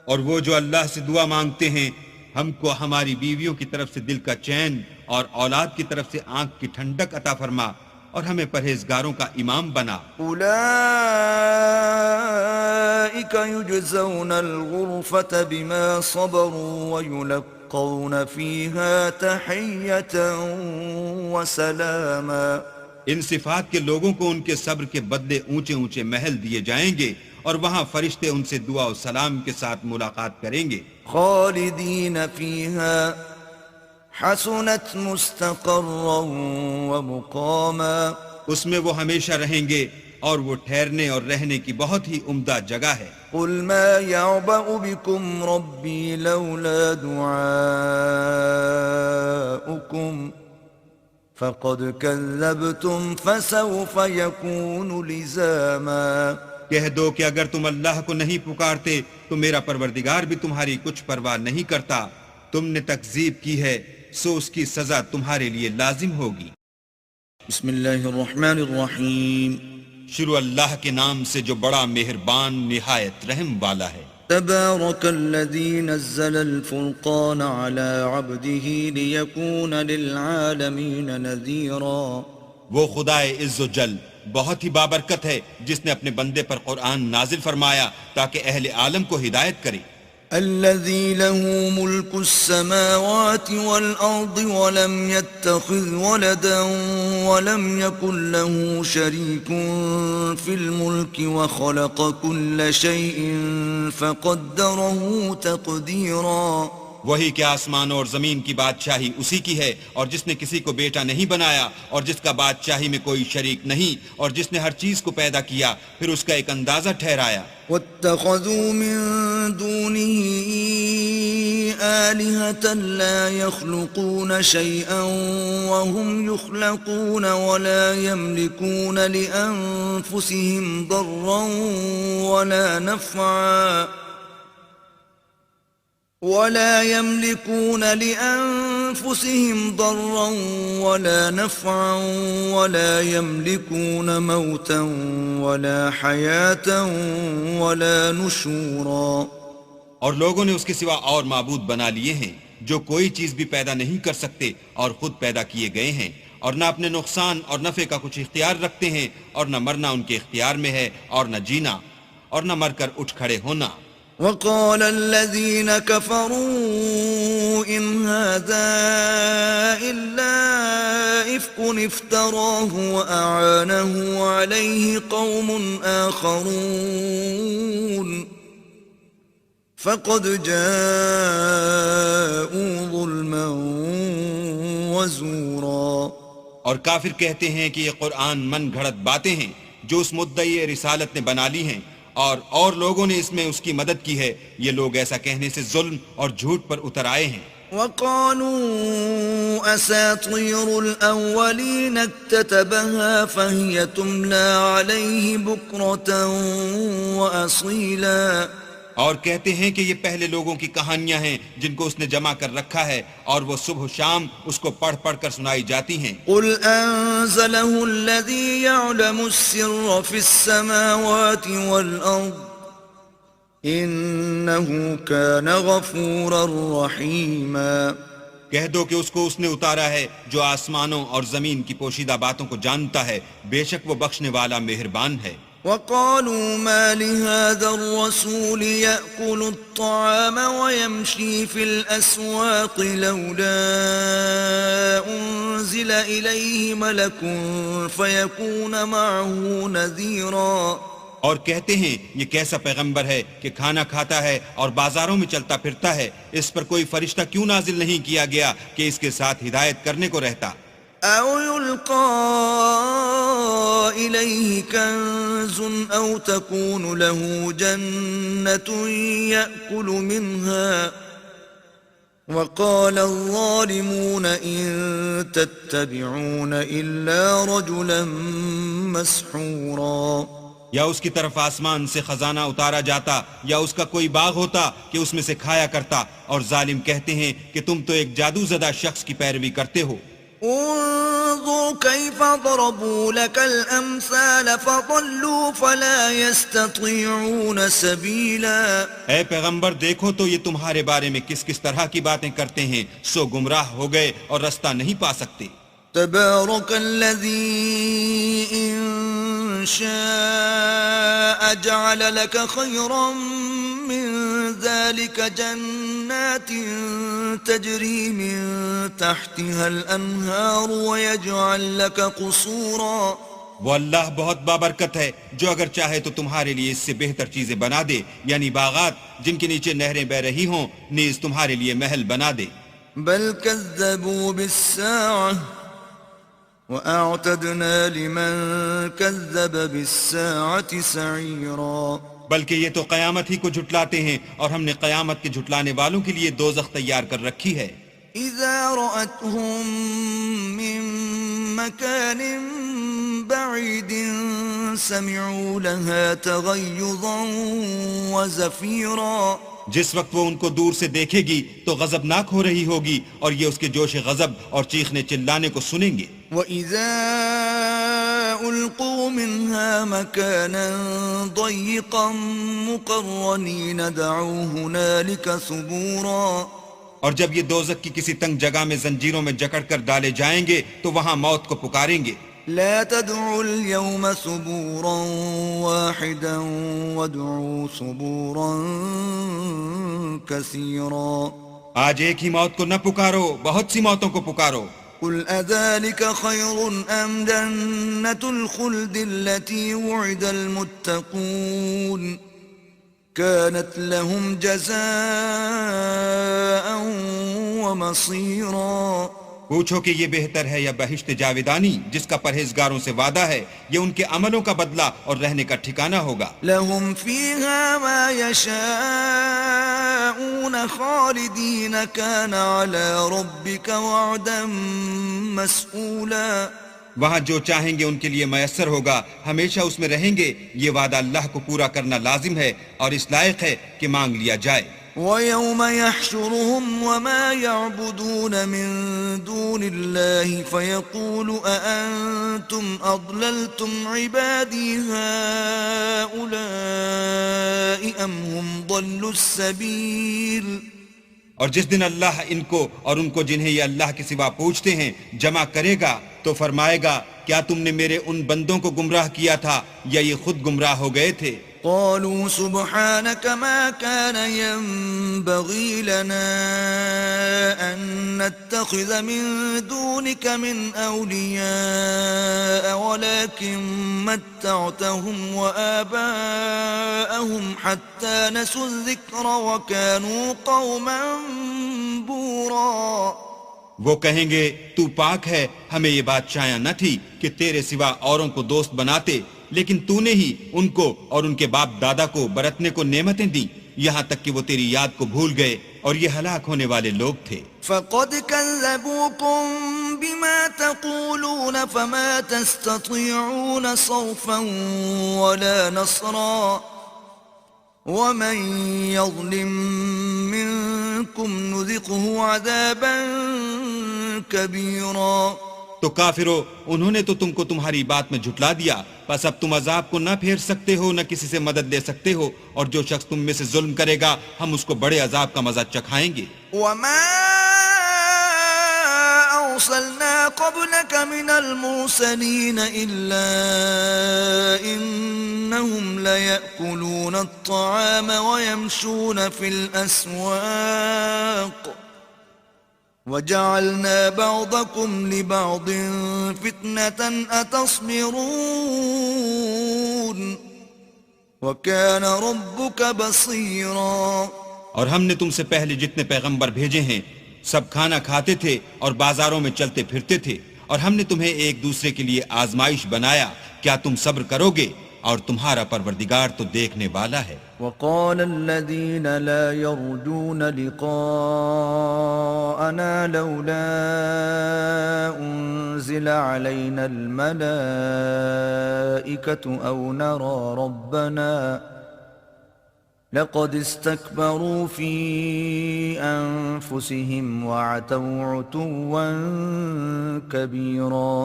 اور وہ جو اللہ سے دعا مانگتے ہیں ہم کو ہماری بیویوں کی طرف سے دل کا چین اور اولاد کی طرف سے آنکھ کی ٹھنڈک عطا فرما، اور ہمیں پرہیزگاروں کا امام بنا۔ اولئک یجزون الغرفة بما صبروا ویلقون فیہا تحیۃ وسلاما۔ ان صفات کے لوگوں کو ان کے صبر کے بدلے اونچے اونچے محل دیے جائیں گے، اور وہاں فرشتے ان سے دعا و سلام کے ساتھ ملاقات کریں گے۔ خالدین فیہا حسنت مستقرا ومقاما۔ اس میں وہ ہمیشہ رہیں گے اور وہ ٹھہرنے اور رہنے کی بہت ہی عمدہ جگہ ہے۔ قل ما يعبأ بكم ربی لولا دعاؤکم فقد كذبتم فسوف يكون لزاما۔ کہہ دو کہ اگر تم اللہ کو نہیں پکارتے تو میرا پروردگار بھی تمہاری کچھ پرواہ نہیں کرتا، تم نے تکذیب کی ہے سو اس کی سزا تمہارے لیے لازم ہوگی۔ بسم اللہ الرحمن الرحیم۔ شروع اللہ کے نام سے جو بڑا مہربان نہایت رحم والا ہے۔ تبارک الذی نزل الفرقان على عبده ليكون للعالمین نذیرا۔ وہ خدائے عز و جل بہت ہی بابرکت ہے جس نے اپنے بندے پر قرآن نازل فرمایا تاکہ اہل عالم کو ہدایت کرے۔ الذي له ملك السماوات والأرض ولم يتخذ ولدا ولم يكن له شريك في الملك وخلق كل شيء فقدره تقديرا۔ وہی کہ آسمان اور زمین کی بادشاہی اسی کی ہے، اور جس نے کسی کو بیٹا نہیں بنایا اور جس کا بادشاہی میں کوئی شریک نہیں، اور جس نے ہر چیز کو پیدا کیا پھر اس کا ایک اندازہ ٹھہرایا۔ واتخذوا من دونه آلهة لا يخلقون شيئا وهم يخلقون ولا يملكون لأنفسهم ضرا ولا نفعا ولا يملكون لأنفسهم ضرا ولا نفعا ولا يملكون موتا ولا حياة ولا نشورا۔ اور لوگوں نے اس کے سوا اور معبود بنا لیے ہیں جو کوئی چیز بھی پیدا نہیں کر سکتے اور خود پیدا کیے گئے ہیں، اور نہ اپنے نقصان اور نفع کا کچھ اختیار رکھتے ہیں، اور نہ مرنا ان کے اختیار میں ہے اور نہ جینا، اور نہ مر کر اٹھ کھڑے ہونا۔ وقال الذين كفروا إن هذا إلا إفك افتراه وأعانه عليه قوم آخرون فقد جاءوا ظلما وزورا. اور کافر کہتے ہیں کہ یہ قرآن من گھڑت باتیں ہیں جو اس مدعی رسالت نے بنا لی ہیں اور لوگوں نے اس میں اس کی مدد کی ہے. یہ لوگ ایسا کہنے سے ظلم اور جھوٹ پر اتر آئے ہیں. وقالوا أساطير الأولين اكتتبها فهي تملى عليه بكرة وأصيلا. اور کہتے ہیں کہ یہ پہلے لوگوں کی کہانیاں ہیں جن کو اس نے جمع کر رکھا ہے اور وہ صبح و شام اس کو پڑھ پڑھ کر سنائی جاتی ہیں. قل أنزله الذي يعلم السر في السماوات والأرض إنه كان غفورا رحيما. کہہ دو کہ اس کو اس نے اتارا ہے جو آسمانوں اور زمین کی پوشیدہ باتوں کو جانتا ہے، بے شک وہ بخشنے والا مہربان ہے. وقالوا ما لهذا الرسول يأكل الطعام ويمشي في الأسواق لولا أنزل إليه ملك فيكون معه نذيرا. اور کہتے ہیں یہ کیسا پیغمبر ہے کہ کھانا کھاتا ہے اور بازاروں میں چلتا پھرتا ہے، اس پر کوئی فرشتہ کیوں نازل نہیں کیا گیا کہ اس کے ساتھ ہدایت کرنے کو رہتا. أو يلقى إليه كنز أو تكون له جنة يأكل منها وقال الظالمون إن تتبعون إلا رجلا مسحورا. یا اس کی طرف آسمان سے خزانہ اتارا جاتا یا اس کا کوئی باغ ہوتا کہ اس میں سے کھایا کرتا، اور ظالم کہتے ہیں کہ تم تو ایک جادو زدہ شخص کی پیروی کرتے ہو. انظر كيف ضربوا لك الأمثال فضلوا فلا يستطيعون سبيلا. اے پیغمبر دیکھو تو یہ تمہارے بارے میں کس کس طرح کی باتیں کرتے ہیں، سو گمراہ ہو گئے اور رستہ نہیں پا سکتے. تبارك الذي إن شاء جعل لك خيرا من ذلك جنات تجري من تحتها الأنهار ويجعل لك قصورا. وہ اللہ بہت بابرکت ہے جو اگر چاہے تو تمہارے لیے اس سے بہتر چیزیں بنا دے، یعنی باغات جن کے نیچے نہریں بہ رہی ہوں، نیز تمہارے لیے محل بنا دے. بل كذبوا بالساعة وأعتدنا لمن كذب بالساعة سعيرا. بلکہ یہ تو قیامت ہی کو جھٹلاتے ہیں اور ہم نے قیامت کے جھٹلانے والوں کے لیے دوزخ تیار کر رکھی ہے. إذا رأتهم من مكان بعيد سمعوا لها تغيظا وزفيرا. جس وقت وہ ان کو دور سے دیکھے گی تو غضبناک ہو رہی ہوگی اور یہ اس کے جوش غضب اور چیخنے چلانے کو سنیں گے. وَإِذَا أُلْقُوا مِنْهَا مَكَانًا ضَيِّقًا مُقَرَّنِينَ دَعُوا هُنَالِكَ ثُبُورًا. اور جب یہ دوزخ کی کسی تنگ جگہ میں زنجیروں میں جکڑ کر ڈالے جائیں گے تو وہاں موت کو پکاریں گے. لا تدعوا اليوم ثبورا واحدا وادعوا ثبورا كثيرا. آج ایک ہی موت کو نہ پکارو، بہت سی موتوں کو پکارو. قل أذلك خير أم جنة الخلد التي وعد المتقون كانت لهم جزاء ومصيرا. پوچھو کہ یہ بہتر ہے یا بہشت جاویدانی جس کا پرہیزگاروں سے وعدہ ہے، یہ ان کے عملوں کا بدلہ اور رہنے کا ٹھکانہ ہوگا. لهم فيها ما يشاءون خالدين كان على ربك وعدا مسئولا. وہاں جو چاہیں گے ان کے لیے میسر ہوگا، ہمیشہ اس میں رہیں گے. یہ وعدہ اللہ کو پورا کرنا لازم ہے اور اس لائق ہے کہ مانگ لیا جائے. وَيَوْمَ يَحْشُرُهُمْ وَمَا يَعْبُدُونَ مِن دُونِ اللَّهِ فَيَقُولُ أَأَنْتُمْ أَضْلَلْتُمْ عِبَادِي هَؤُلَاءِ أَمْ هُمْ ضَلُّوا السَّبِيلَ. اور جس دن اللہ ان کو اور ان کو جنہیں یہ اللہ کے سوا پوچھتے ہیں جمع کرے گا تو فرمائے گا کیا تم نے میرے ان بندوں کو گمراہ کیا تھا یا یہ خود گمراہ ہو گئے تھے. قالوا سبحانك ما كان ينبغي لنا أن نتخذ من دونك من أولياء ولكن متعتهم وآباءهم حتى نسوا الذكر وكانوا قوما بورا. وہ کہیں گے تو پاک ہے، ہمیں یہ بات شایع نہ تھی کہ تیرے سوا اوروں کو دوست بناتے، لیکن تو نے ہی ان کو اور ان کے باپ دادا کو برتنے کو نعمتیں دیں، یہاں تک کہ وہ تیری یاد کو بھول گئے، اور یہ ہلاک ہونے والے لوگ تھے. فقد كذبوكم بما تقولون فما تستطيعون صرفا ولا نصرا ومن يظلم منكم نذقه عذابا كبيرا. تو کافرو، انہوں نے تو تم کو تمہاری بات میں جھٹلا دیا، پس اب تم عذاب کو نہ پھیر سکتے ہو، نہ کسی سے مدد لے سکتے ہو، اور جو شخص تم میں سے ظلم کرے گا ہم اس کو بڑے عذاب کا مزہ چکھائیں گے. وما أرسلنا قبلك من المرسلين إلا إنهم ليأكلون الطعام ويمشون في الأسواق وجعلنا بعضكم لبعض فتنة أتصبرون وكان ربك بصيرا. اور ہم نے تم سے پہلے جتنے پیغمبر بھیجے ہیں سب کھانا کھاتے تھے اور بازاروں میں چلتے پھرتے تھے، اور ہم نے تمہیں ایک دوسرے کے لیے آزمائش بنایا، کیا تم صبر کرو گے؟ اور تمہارا پروردگار تو دیکھنے والا ہے. وقال الذين لا يرجون لقاءنا لولا أنزل علينا الملائكة أو نرى ربنا لقد استكبروا في أنفسهم وعتوا عتوا كبيرا.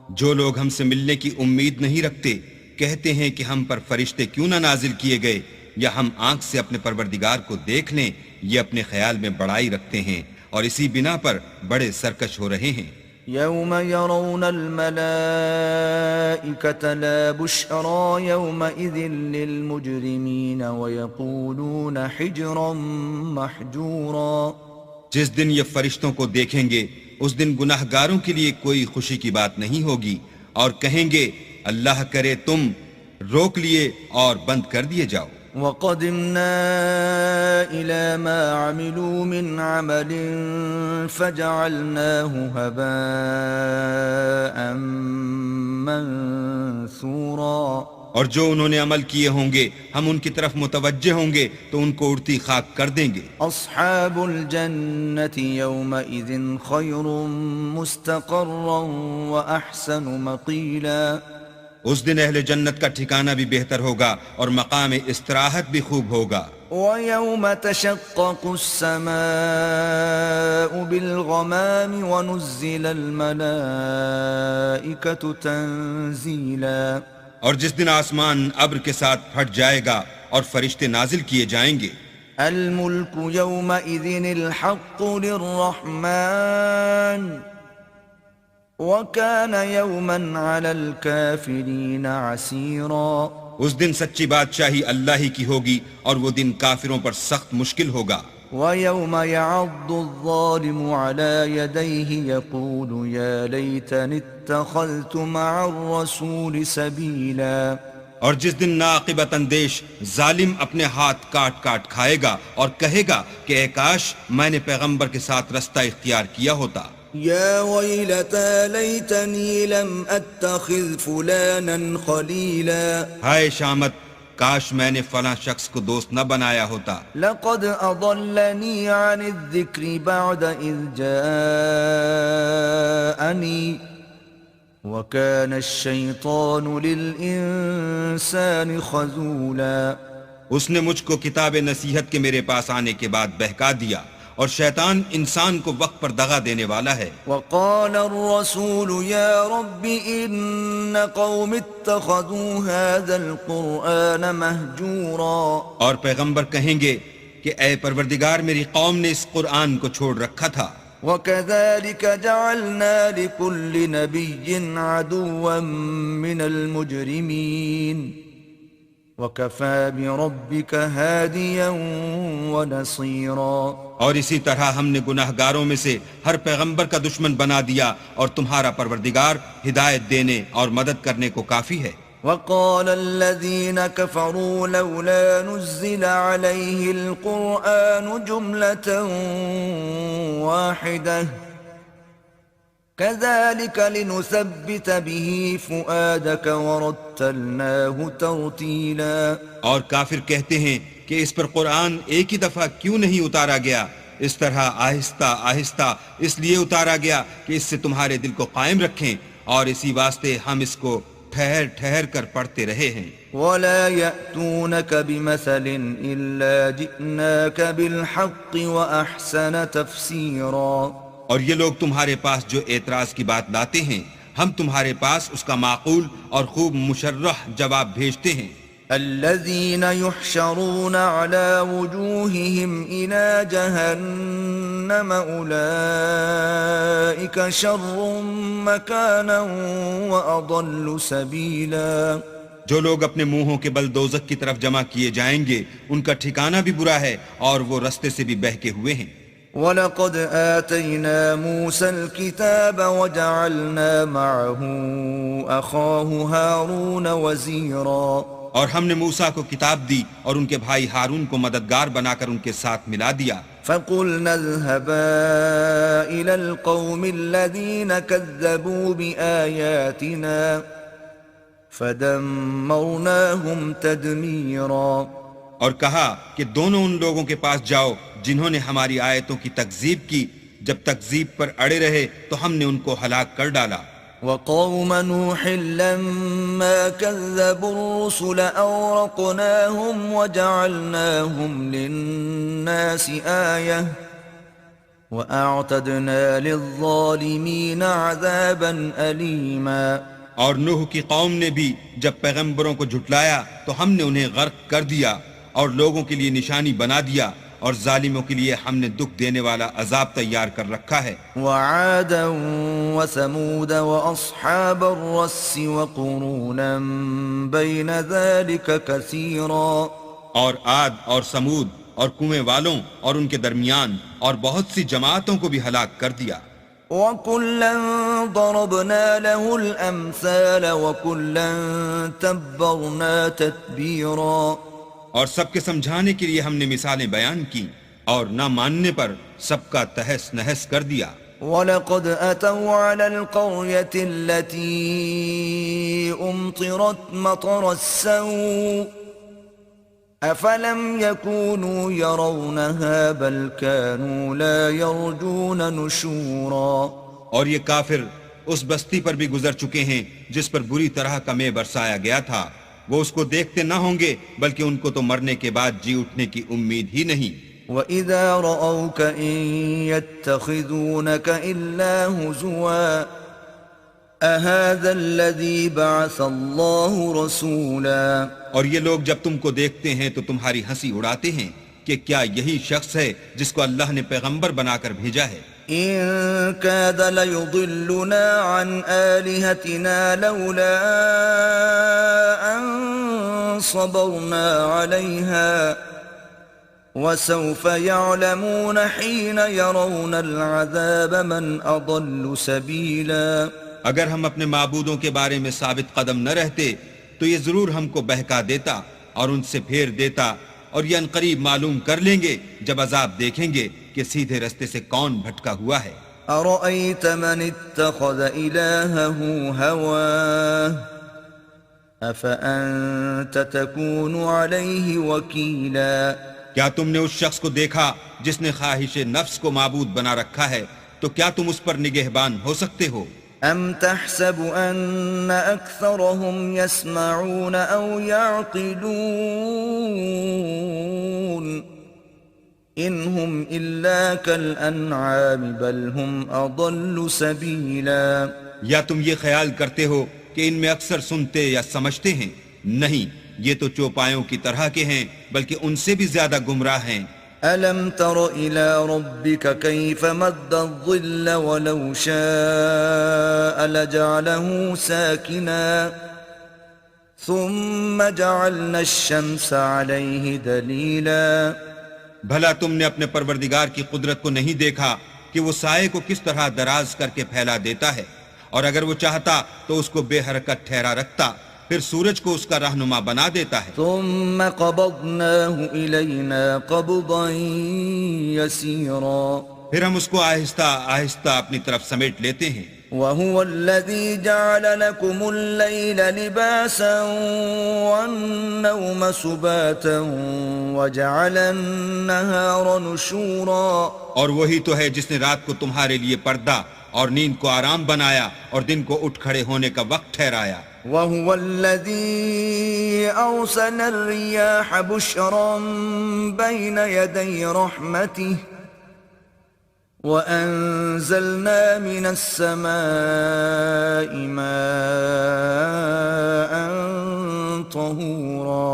جو لوگ ہم سے ملنے کی امید نہیں رکھتے کہتے ہیں کہ ہم پر فرشتے کیوں نہ نازل کیے گئے، یا ہم آنکھ سے اپنے پروردگار کو دیکھ لیں، یہ اپنے خیال میں بڑائی رکھتے ہیں اور اسی بنا پر بڑے سرکش ہو رہے ہیں. يوم يرون الملائكة لا بشرى يومئذ للمجرمين ويقولون حجرا محجورا. جس دن یہ فرشتوں کو دیکھیں گے اس دن گناہ گاروں کے لیے کوئی خوشی کی بات نہیں ہوگی، اور کہیں گے اللہ کرے تم روک لیے اور بند کر دیے جاؤ. وَقَدِمْنَا إِلَى مَا عَمِلُوا مِنْ عَمَلٍ فَجَعَلْنَاهُ هَبَاءً مَنْثُورًا. اور جو انہوں نے عمل کیے ہوں گے ہم ان کی طرف متوجہ ہوں گے تو ان کو اڑتی خاک کر دیں گے. أَصْحَابُ الْجَنَّةِ يَوْمَئِذٍ خَيْرٌ مُسْتَقَرًّا وَأَحْسَنُ مَقِيلًا. اس دن اہل جنت کا ٹھکانہ بھی بہتر ہوگا اور مقام استراحت بھی خوب ہوگا. وَيَوْمَ تَشَقَّقُ السَّمَاءُ بِالْغَمَامِ وَنُزِّلَ الْمَلَائِكَةُ تَنزِيلًا. اور جس دن آسمان ابر کے ساتھ پھٹ جائے گا اور فرشتے نازل کیے جائیں گے. الْمُلْكُ يَوْمَئِذٍ الْحَقُّ لِلرَّحْمَنِ وَكَانَ يَوْمًا عَلَى الْكَافِرِينَ عَسِيرًا. اس دن سچی بادشاہی اللہ ہی کی ہوگی اور وہ دن کافروں پر سخت مشکل ہوگا. وَيَوْمَ يَعَضُّ الظَّالِمُ عَلَى يَدَيْهِ يَقُولُ يَا لَيْتَنِي اتَّخَذْتُ مَعَ الرَّسُولِ سَبِيلًا. اور جس دن ناقبت اندیش ظالم اپنے ہاتھ کاٹ کاٹ کھائے گا اور کہے گا کہ اے کاش میں نے پیغمبر کے ساتھ رستہ اختیار کیا ہوتا. يا ويلتى ليتني لم أتخذ فلانا خليلا. ہائے شامت، کاش میں نے فلاں شخص کو دوست نہ بنایا ہوتا. لقد أضلني عن الذكر بعد إذ جاءني وكان الشيطان للإنسان خذولا. اس نے مجھ کو کتاب نصیحت کے میرے پاس آنے کے بعد بہکا دیا، اور شیطان انسان کو وقت پر دغا دینے والا ہے. وقال الرسول يا رب إن قوم اتخذوا هذا القرآن مهجورا. اور پیغمبر کہیں گے کہ اے پروردگار میری قوم نے اس قرآن کو چھوڑ رکھا تھا. وكذلك جعلنا لكل نبي عدوا من المجرمين وَكَفَى بِرَبِّكَ هَادِيًا وَنَصِيرًا. اور اسی طرح ہم نے گناہگاروں میں سے ہر پیغمبر کا دشمن بنا دیا، اور تمہارا پروردگار ہدایت دینے اور مدد کرنے کو کافی ہے۔ وَقَالَ الَّذِينَ كَفَرُوا لَوْلَا نُزِّلَ عَلَيْهِ الْقُرْآنُ جُمْلَةً وَاحِدَةً كَذَلِكَ لِنُثَبِّتَ بِهِ فُؤَادَكَ وَرَتَّلْنَاهُ تَرْتِيلًا. اور کافر کہتے ہیں کہ اس پر قرآن ایک ہی دفعہ کیوں نہیں اتارا گیا؟ اس طرح آہستہ آہستہ اس لیے اتارا گیا کہ اس سے تمہارے دل کو قائم رکھیں، اور اسی واسطے ہم اس کو ٹھہر ٹھہر کر پڑھتے رہے ہیں۔ وَلَا يَأْتُونَكَ بِمَثَلٍ إِلَّا جِئْنَاكَ بِالْحَقِّ وَأَحْسَنَ تَفْسِيرًا. اور یہ لوگ تمہارے پاس جو اعتراض کی بات لاتے ہیں، ہم تمہارے پاس اس کا معقول اور خوب مشرح جواب بھیجتے ہیں۔ الذين يحشرون على وجوههم إلى جهنم أولئك شر مكانا وأضل سبيلا. جو لوگ اپنے منہوں کے بل دوزخ کی طرف جمع کیے جائیں گے، ان کا ٹھکانہ بھی برا ہے اور وہ رستے سے بھی بہکے ہوئے ہیں۔ وَلَقَدْ آتَيْنَا مُوسَى الْكِتَابَ وَجَعَلْنَا مَعَهُ أَخَاهُ هَارُونَ وَزِيرًا. اور ہم نے موسیٰ کو کتاب دی اور ان کے بھائی ہارون کو مددگار بنا کر ان کے ساتھ ملا دیا۔ فَقُلْنَا اذْهَبَا إِلَى الْقَوْمِ الَّذِينَ كَذَّبُوا بِآيَاتِنَا فَدَمَّرْنَاهُمْ تَدْمِيرًا. اور کہا کہ دونوں ان لوگوں کے پاس جاؤ جنہوں نے ہماری آیتوں کی تکذیب کی، جب تکذیب پر اڑے رہے تو ہم نے ان کو ہلاک کر ڈالا۔ وَقَوْمَ نُوحٍ لَمَّا كَذَّبُوا الرُّسُلَ أَغْرَقْنَاهُمْ وَجَعَلْنَاهُمْ لِلنَّاسِ آيَةً وَأَعْتَدْنَا لِلظَّالِمِينَ عَذَابًا أَلِيمًا. اور نوح کی قوم نے بھی جب پیغمبروں کو جھٹلایا تو ہم نے انہیں غرق کر دیا اور لوگوں کے لیے نشانی بنا دیا، اور ظالموں کے لیے ہم نے دکھ دینے والا عذاب تیار کر رکھا ہے۔ وَعَادًا وَثَمُودَ وَأَصْحَابَ الرَّسِّ وَقُرُونًا بَيْنَ ذَلِكَ كَثِيرًا. اور عاد اور سمود اور کنویں والوں اور ان کے درمیان اور بہت سی جماعتوں کو بھی ہلاک کر دیا۔ وَكُلًّا ضَرَبْنَا لَهُ الْأَمْثَالَ وَكُلًّا تَبَّرْنَا تَتْبِيرًا. اور سب کے سمجھانے کے لیے ہم نے مثالیں بیان کی، اور نہ ماننے پر سب کا تہس نہس کر دیا۔ وَلَقَدْ أَتَوْا عَلَى الْقَرْيَةِ الَّتِي أُمْطِرَتْ مَطَرَ السَّوْءِ أَفَلَمْ يَكُونُوا يَرَوْنَهَا بَلْ كَانُوا لَا يَرْجُونَ نُشُورًا. اور یہ کافر اس بستی پر بھی گزر چکے ہیں جس پر بری طرح کا مے برسایا گیا تھا، وہ اس کو دیکھتے نہ ہوں گے بلکہ ان کو تو مرنے کے بعد جی اٹھنے کی امید ہی نہیں۔ وَإِذَا رَأَوْكَ إِن يَتَّخِذُونَكَ إِلَّا هُزُوًا أَهَذَا الَّذِي بَعَثَ اللَّهُ رَسُولًا. اور یہ لوگ جب تم کو دیکھتے ہیں تو تمہاری ہنسی اڑاتے ہیں کہ کیا یہی شخص ہے جس کو اللہ نے پیغمبر بنا کر بھیجا ہے؟ إِن كَادَ لَيُضِلُّنَا عَنْ آلِهَتِنَا لَوْلَا أَن صَبَرْنَا عَلَيْهَا وَسَوْفَ يَعْلَمُونَ حِينَ يَرَوْنَ الْعَذَابَ مَنْ أَضَلُّ سَبِيلًا. اگر ہم اپنے معبودوں کے بارے میں ثابت قدم نہ رہتے تو یہ ضرور ہم کو بہکا دیتا اور ان سے پھیر دیتا، اور یہ عنقریب معلوم کر لیں گے جب عذاب دیکھیں گے کہ سیدھے رستے سے کون بھٹکا ہوا ہے۔ أَرَأَيْتَ مَنِ اتَّخَذَ إِلَٰهَهُ هَوَاهُ أَفَأَنتَ تَكُونُ عَلَيْهِ وَكِيلًا. کیا تم نے اس شخص کو دیکھا جس نے خواہش نفس کو معبود بنا رکھا ہے؟ تو کیا تم اس پر نگہبان ہو سکتے ہو؟ أَمْ تَحْسَبُ أَنَّ أَكْثَرَهُمْ يَسْمَعُونَ أَوْ يَعْقِلُونَ إِنْ هُمْ إِلَّا كَالْأَنْعَامِ بَلْ هُمْ أَضَلُّ سَبِيلًا. یا تم یہ خیال کرتے ہو کہ ان میں اکثر سنتے یا سمجھتے ہیں؟ نہیں، یہ تو چوپایوں کی طرح کے ہیں، بلکہ ان سے بھی زیادہ گمراہ ہیں۔ أَلَمْ تَرَ إِلَى رَبِّكَ كَيْفَ مَدَّ الظِّلَّ وَلَوْ شَاءَ لَجَعَلَهُ سَاكِنًا ثم جعلنا الشمس عليه دليلا بھلا تم نے اپنے پروردگار کی قدرت کو نہیں دیکھا کہ وہ سائے کو کس طرح دراز کر کے پھیلا دیتا ہے، اور اگر وہ چاہتا تو اس کو بے حرکت ٹھہرا رکھتا، پھر سورج کو اس کا رہنما بنا دیتا ہے۔ ثم قبضناه إلينا قبضا يسيرا پھر ہم اس کو آہستہ آہستہ اپنی طرف سمیٹ لیتے ہیں۔ وهو الذي جعل لكم الليل لباسا والنوم سباتا وجعل النهار نشورا، اور وہی تو ہے جس نے رات کو تمہارے لیے پردہ اور نیند کو آرام بنایا اور دن کو اٹھ کھڑے ہونے کا وقت ٹھہرایا۔ وهو الذي أرسل الرياح بشرا بين يدي رحمته وأنزلنا من السماء ماء طهورا،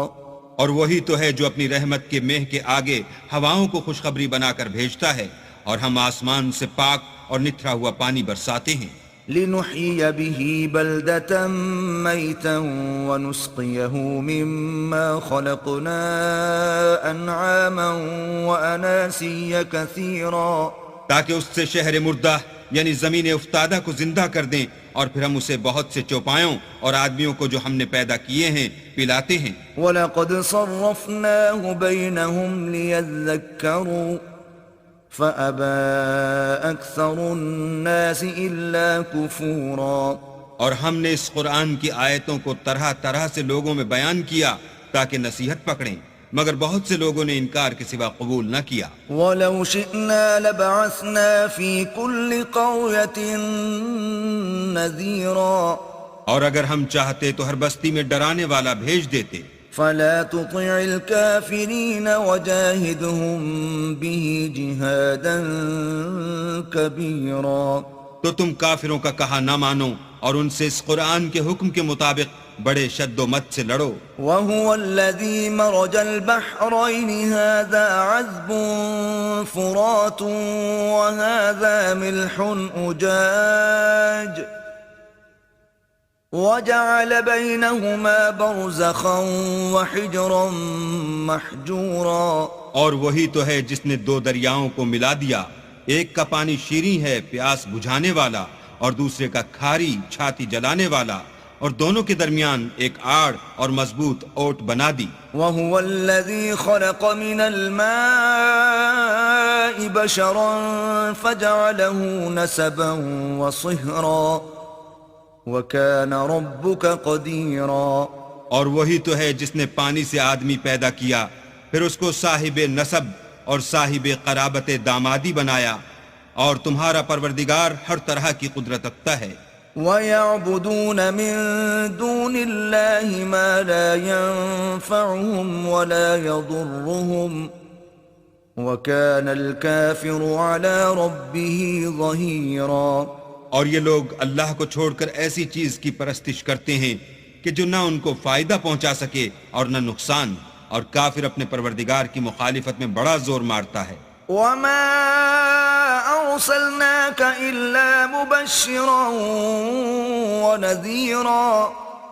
اور وہی تو ہے جو اپنی رحمت کے مہ کے آگے ہواؤں کو خوشخبری بنا کر بھیجتا ہے، اور ہم آسمان سے پاک اور نتھرا ہوا پانی برساتے ہیں، لنحيي به بلدة ميتا ونسقيه مما خلقنا أنعاما وأناسيا كثيرا، تاکہ اس سے شہر مردہ یعنی زمین افتادہ کو زندہ کر دیں، اور پھر ہم اسے بہت سے چوپایوں اور آدمیوں کو جو ہم نے پیدا کیے ہیں پلاتے ہیں۔ وَلَقَدْ صَرَّفْنَاهُ بَيْنَهُمْ لِيَذَّكَّرُوا فَأَبَى أَكْثَرُ النَّاسِ إِلَّا كُفُورًا، اور ہم نے اس قرآن کی آیتوں کو طرح طرح سے لوگوں میں بیان کیا تاکہ نصیحت پکڑیں، مگر بہت سے لوگوں نے انکار کے سوا قبول نہ کیا۔ وَلَوْ شِئْنَا لَبَعَثْنَا فِي كُلِّ قَرْيَةٍ نَذِيرًا، اور اگر ہم چاہتے تو ہر بستی میں ڈرانے والا بھیج دیتے، فَلَا تُطِعِ الْكَافِرِينَ وَجَاهِدْهُمْ بِهِ جِهَادًا كَبِيرًا، تو تم کافروں کا کہا نہ مانو اور ان سے اس قرآن کے حکم کے مطابق بڑے شد و مت سے لڑو۔ وَهُوَ الَّذِي مَرَجَ الْبَحْرَيْنِ هَذَا عَذْبٌ فُرَاتٌ وَهَذَا مِلْحٌ أُجَاجٌ وَجَعَلَ بَيْنَهُمَا بَرْزَخًا وَحِجْرًا مَحْجُورًا، اور وہی تو ہے جس نے دو دریاؤں کو ملا دیا، ایک کا پانی شیریں ہے پیاس بجھانے والا، اور دوسرے کا کھاری چھاتی جلانے والا، اور دونوں کے درمیان ایک آڑ اور مضبوط اوٹ بنا دی۔ وَهُوَ الَّذِي خَلَقَ مِنَ الْمَاءِ بَشَرًا فَجَعَلَهُ نَسَبًا وَصِهْرًا وَكَانَ رَبُّكَ قَدِيرًا، اور وہی تو ہے جس نے پانی سے آدمی پیدا کیا، پھر اس کو صاحب نسب اور صاحب قرابت دامادی بنایا، اور تمہارا پروردگار ہر طرح کی قدرت رکھتا ہے۔ وَيَعْبُدُونَ مِن دُونِ اللَّهِ مَا لَا يَنفَعُهُمْ وَلَا يَضُرُّهُمْ وَكَانَ الْكَافِرُ عَلَى رَبِّهِ ظَهِيرًا، اور یہ لوگ اللہ کو چھوڑ کر ایسی چیز کی پرستش کرتے ہیں کہ جو نہ ان کو فائدہ پہنچا سکے اور نہ نقصان، اور کافر اپنے پروردگار کی مخالفت میں بڑا زور مارتا ہے۔ وَمَا أَرْسَلْنَاكَ إِلَّا مُبَشِّرًا وَنَذِيرًا،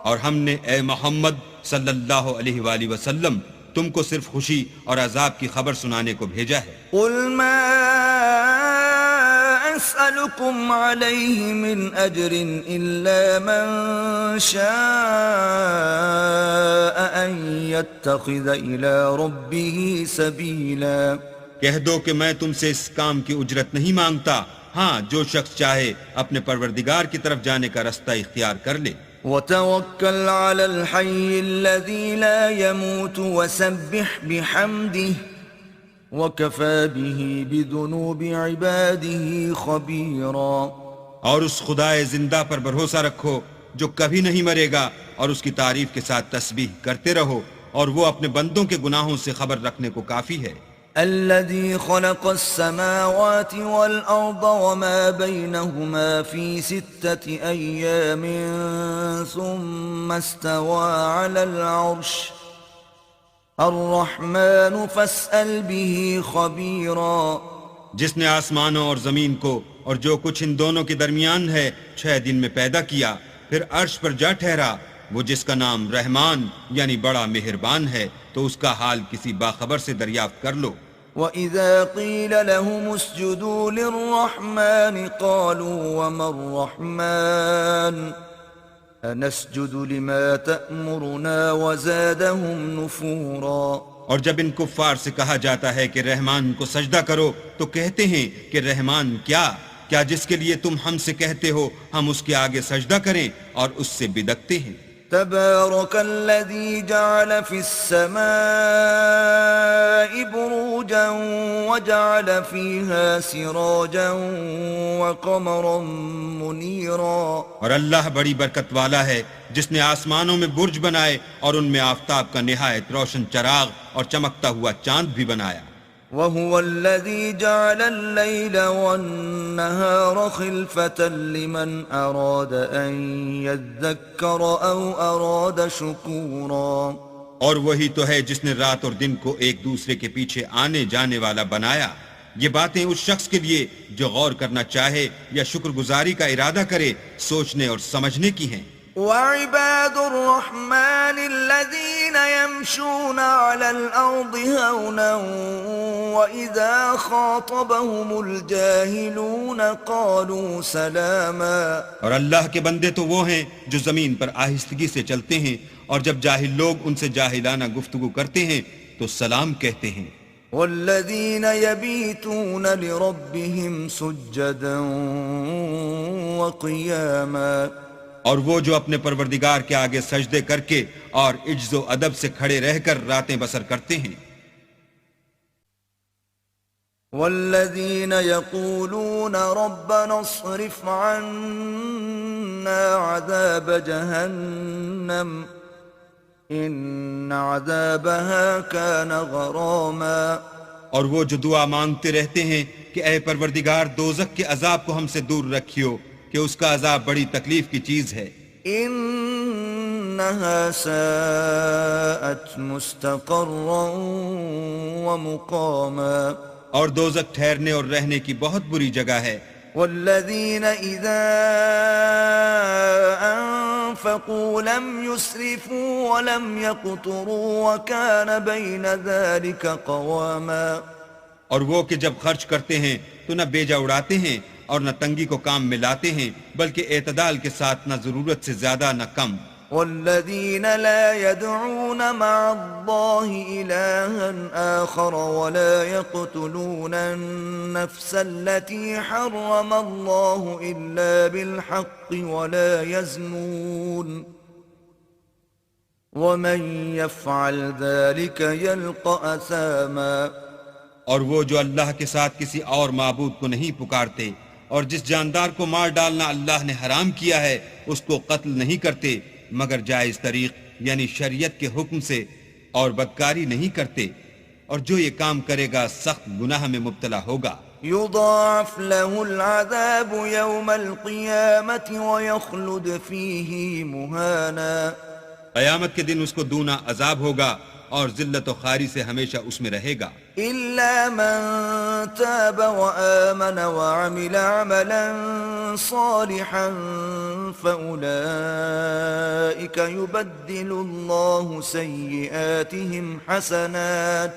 اور ہم نے اے محمد صلی اللہ علیہ وآلہ وسلم تم کو صرف خوشی اور عذاب کی خبر سنانے کو بھیجا ہے۔ قُلْ مَا أَسْأَلُكُمْ عَلَيْهِ مِنْ أَجْرٍ إِلَّا مَنْ شَاءَ أَنْ يَتَّخِذَ إِلَى رَبِّهِ سَبِيلًا، کہہ دو کہ میں تم سے اس کام کی اجرت نہیں مانگتا، ہاں جو شخص چاہے اپنے پروردگار کی طرف جانے کا رستہ اختیار کر لے۔ وَتَوَكَّلْ عَلَى الْحَيِّ الَّذِي لَا يَمُوتُ وَسَبِّحْ بِحَمْدِهِ وَكَفَى بِهِ بِذُنُوبِ عِبَادِهِ خَبِيرًا، اور اس خدائے زندہ پر بھروسہ رکھو جو کبھی نہیں مرے گا، اور اس کی تعریف کے ساتھ تسبیح کرتے رہو، اور وہ اپنے بندوں کے گناہوں سے خبر رکھنے کو کافی ہے۔ الذي خلق السماوات والأرض وما بينهما في 6 أيام ثم استوى على العرش الرحمن فاسأل به خبيرا، جس نے آسمانوں اور زمین کو اور جو کچھ ان دونوں کے درمیان ہے 6 دن میں پیدا کیا، پھر عرش پر جا ٹھہرا، وہ جس کا نام رحمان یعنی بڑا مہربان ہے تو اس کا حال کسی باخبر سے دریافت کر لو۔ وَإِذَا قِيلَ لَهُمُ اسْجُدُوا لِلرَّحْمَنِ قَالُوا وَمَا الرَّحْمَنُ أَنَسْجُدُ لِمَا تَأْمُرُنَا وَزَادَهُمْ نُفُورًا۔ اور جب ان کفار سے کہا جاتا ہے کہ رحمان کو سجدہ کرو تو کہتے ہیں کہ رحمان کیا جس کے لیے تم ہم سے کہتے ہو ہم اس کے آگے سجدہ کریں، اور اس سے بدکتے ہیں۔ تبارك الذي جعل في السماء بروجا وجعل فيها سراجا وقمرا منيرا۔ اور اللہ بڑی برکت والا ہے جس نے آسمانوں میں برج بنائے اور ان میں آفتاب کا نہایت روشن چراغ اور چمکتا ہوا چاند بھی بنایا۔ وهو الذي جعل الليل والنهار خلفة لمن أراد أن يذكر أو أراد شكورا۔ اور وہی تو ہے جس نے رات اور دن کو ایک دوسرے کے پیچھے آنے جانے والا بنایا۔ یہ باتیں اس شخص کے لیے جو غور کرنا چاہے یا شکر گزاری کا ارادہ کرے سوچنے اور سمجھنے کی ہیں۔ وعباد الرحمن الذين يمشون على الأرض هونا وإذا خاطبهم الجاهلون قالوا سلاما۔ اور اللہ کے بندے تو وہ ہیں جو زمین پر آہستگی سے چلتے ہیں اور جب جاہل لوگ ان سے جاہلانہ گفتگو کرتے ہیں تو سلام کہتے ہیں۔ والذين يبيتون لربهم سجدا وقياما۔ اور وہ جو اپنے پروردگار کے آگے سجدے کر کے اور عجز و ادب سے کھڑے رہ کر راتیں بسر کرتے ہیں۔ والذین یقولون ربنا اصرف عنا عذاب جہنم ان عذابها كان غراما۔ اور وہ جو دعا مانگتے رہتے ہیں کہ اے پروردگار دوزخ کے عذاب کو ہم سے دور رکھیو کہ اس کا عذاب بڑی تکلیف کی چیز ہے۔ انها ساءت مستقرا ومقاما۔ اور دوزخ ٹھہرنے اور رہنے کی بہت بری جگہ ہے۔ والذین اذا انفقوا لم يسرفوا ولم يقتروا وكان بين ذلك قواما۔ اور وہ کہ جب خرچ کرتے ہیں تو نہ بیجا اڑاتے ہیں اور نہ تنگی کو کام میں لاتے ہیں بلکہ اعتدال کے ساتھ نہ ضرورت سے زیادہ نہ کم۔ والذین لا يدعون مع الله إلها آخر ولا يقتلون النفس التي حرم الله إلا بالحق ولا يزنون ومن يفعل ذلك يلقى أثاما۔ اور وہ جو اللہ کے ساتھ کسی اور معبود کو نہیں پکارتے اور جس جاندار کو مار ڈالنا اللہ نے حرام کیا ہے اس کو قتل نہیں کرتے مگر جائز طریق یعنی شریعت کے حکم سے اور بدکاری نہیں کرتے، اور جو یہ کام کرے گا سخت گناہ میں مبتلا ہوگا۔ يضاعف له العذاب يوم القيامة ويخلد فيه مهانا۔ قیامت کے دن اس کو دونا عذاب ہوگا اور ذلت و خواری سے ہمیشہ اس میں رہے گا۔ إلا من تاب وآمن وعمل عملا صالحا فأولئك يبدل الله سيئاتهم حسنات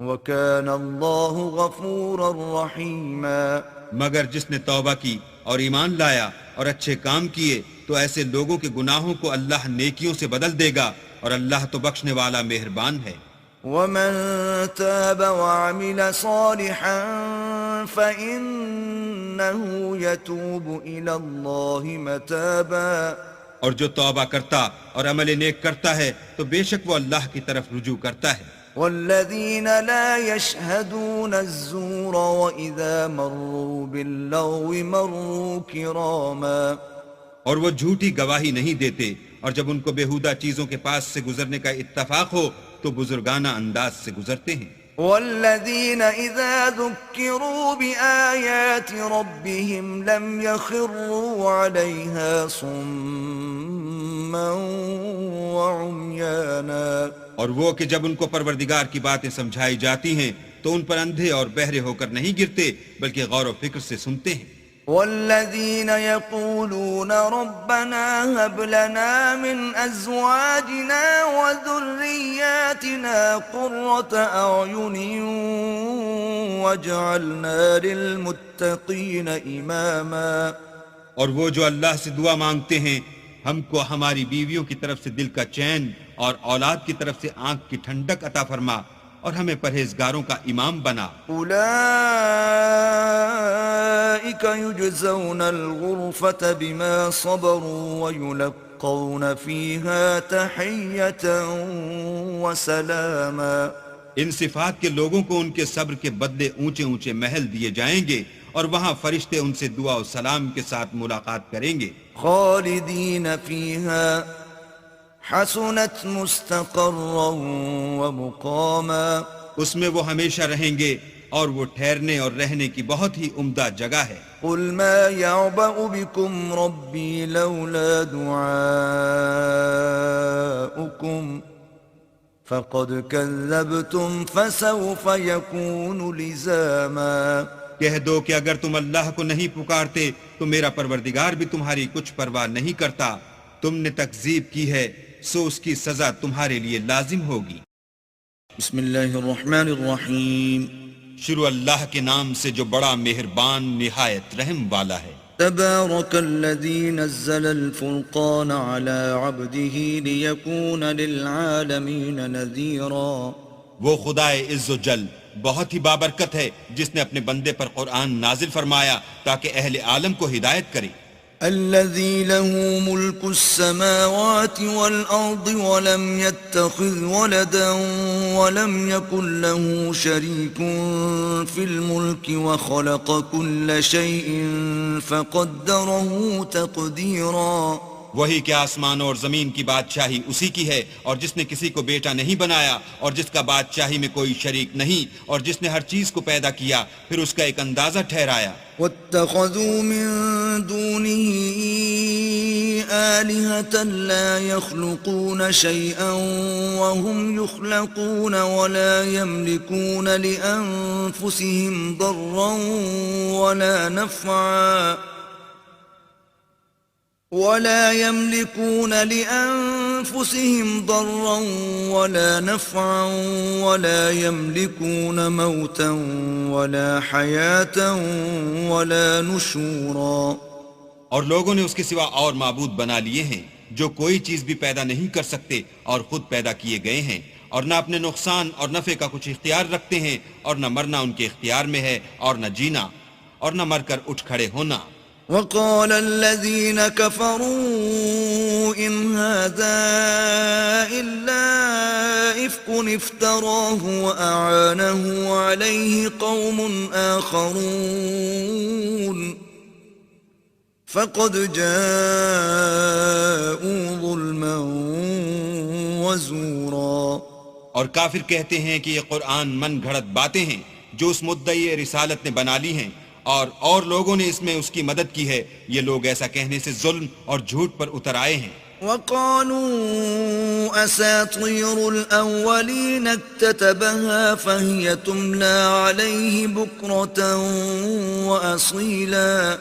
وكان الله غفورا رحيما۔ مگر جس نے توبہ کی اور ایمان لایا اور اچھے کام کیے تو ایسے لوگوں کے گناہوں کو اللہ نیکیوں سے بدل دے گا اور اللہ تو بخشنے والا مہربان ہے۔ ومن تاب وعمل صالحا فإنه يتوب إلى الله متابا۔ اور جو توبہ کرتا اور عمل نیک کرتا ہے تو بے شک وہ اللہ کی طرف رجوع کرتا ہے۔ والذین لا يشهدون الزور وإذا مروا باللغو مروا كراما۔ اور وہ جھوٹی گواہی نہیں دیتے اور جب ان کو بےہودہ چیزوں کے پاس سے گزرنے کا اتفاق ہو تو بزرگانہ انداز سے گزرتے ہیں۔ والذین اذا ذکروا بآیات ربهم لم يخروا علیها صما وعمیانا۔ اور وہ کہ جب ان کو پروردگار کی باتیں سمجھائی جاتی ہیں تو ان پر اندھے اور بہرے ہو کر نہیں گرتے بلکہ غور و فکر سے سنتے ہیں۔ والذين يقولون ربنا هب لنا من أزواجنا وذرياتنا قرة أعين واجعلنا للمتقين إماما. اور وہ جو اللہ سے دعا مانگتے ہیں ہم کو ہماری بیویوں کی طرف سے دل کا چین اور اولاد کی طرف سے آنکھ کی ٹھنڈک عطا فرما اور ہمیں پرہیزگاروں کا امام بنا. اولئک یجزون الغرفة بما صبروا ویلقون فیہا تحیۃ وسلاما. ان صفات کے لوگوں کو ان کے صبر کے بدلے اونچے اونچے محل دیے جائیں گے اور وہاں فرشتے ان سے دعا و سلام کے ساتھ ملاقات کریں گے. خالدین فیہا حسنت مستقرا ومقاما. اس میں وہ ہمیشہ رہیں گے اور وہ ٹھہرنے اور رہنے کی بہت ہی عمدہ جگہ ہے. قل ما يعبأ بكم ربي لولا دعاؤكم فقد كذبتم فسوف يكون لزاما. کہہ دو کہ اگر تم اللہ کو نہیں پکارتے تو میرا پروردگار بھی تمہاری کچھ پرواہ نہیں کرتا. تم نے تکذیب کی ہے سو اس کی سزا تمہارے لیے لازم ہوگی. بسم اللہ الرحمن الرحیم. شروع اللہ کے نام سے جو بڑا مہربان نہایت رحم والا ہے. تبارک الذی نزل الفرقان على عبده ليكون للعالمین نذیرا. وہ خدائے عز و جل بہت ہی بابرکت ہے جس نے اپنے بندے پر قرآن نازل فرمایا تاکہ اہل عالم کو ہدایت کرے. الذي له ملك السماوات والأرض ولم يتخذ ولدا ولم يكن له شريك في الملك وخلق كل شيء فقدره تقديرا. وہی کہ آسمان اور زمین کی بادشاہی اسی کی ہے اور جس نے کسی کو بیٹا نہیں بنایا اور جس کا بادشاہی میں کوئی شریک نہیں اور جس نے ہر چیز کو پیدا کیا پھر اس کا ایک اندازہ ٹھہرایا. واتخذوا من دونه آلهة لا يخلقون شيئا وهم يخلقون ولا يملكون لأنفسهم ضرا ولا نفعا ولا يملكون لأنفسهم ضرا ولا نفعا ولا يملكون موتا ولا حياة ولا نشورا. اور لوگوں نے اس کے سوا اور معبود بنا لیے ہیں جو کوئی چیز بھی پیدا نہیں کر سکتے اور خود پیدا کیے گئے ہیں اور نہ اپنے نقصان اور نفع کا کچھ اختیار رکھتے ہیں اور نہ مرنا ان کے اختیار میں ہے اور نہ جینا اور نہ مر کر اٹھ کھڑے ہونا. وقال الذين كفروا إن هذا إلا إفك افتراه وأعانه عليه قوم آخرون فقد جاءوا ظلما وزورا. اور کافر کہتے ہیں کہ یہ قرآن من گھڑت باتیں ہیں جو اس مدعی رسالت نے بنا لی ہیں اور لوگوں نے اس میں اس کی مدد کی ہے. یہ لوگ ایسا کہنے سے ظلم اور جھوٹ پر اتر آئے ہیں. وقالوا أساطير الأولين اكتتبها فهي تملى عليه بكرة وأصيلا.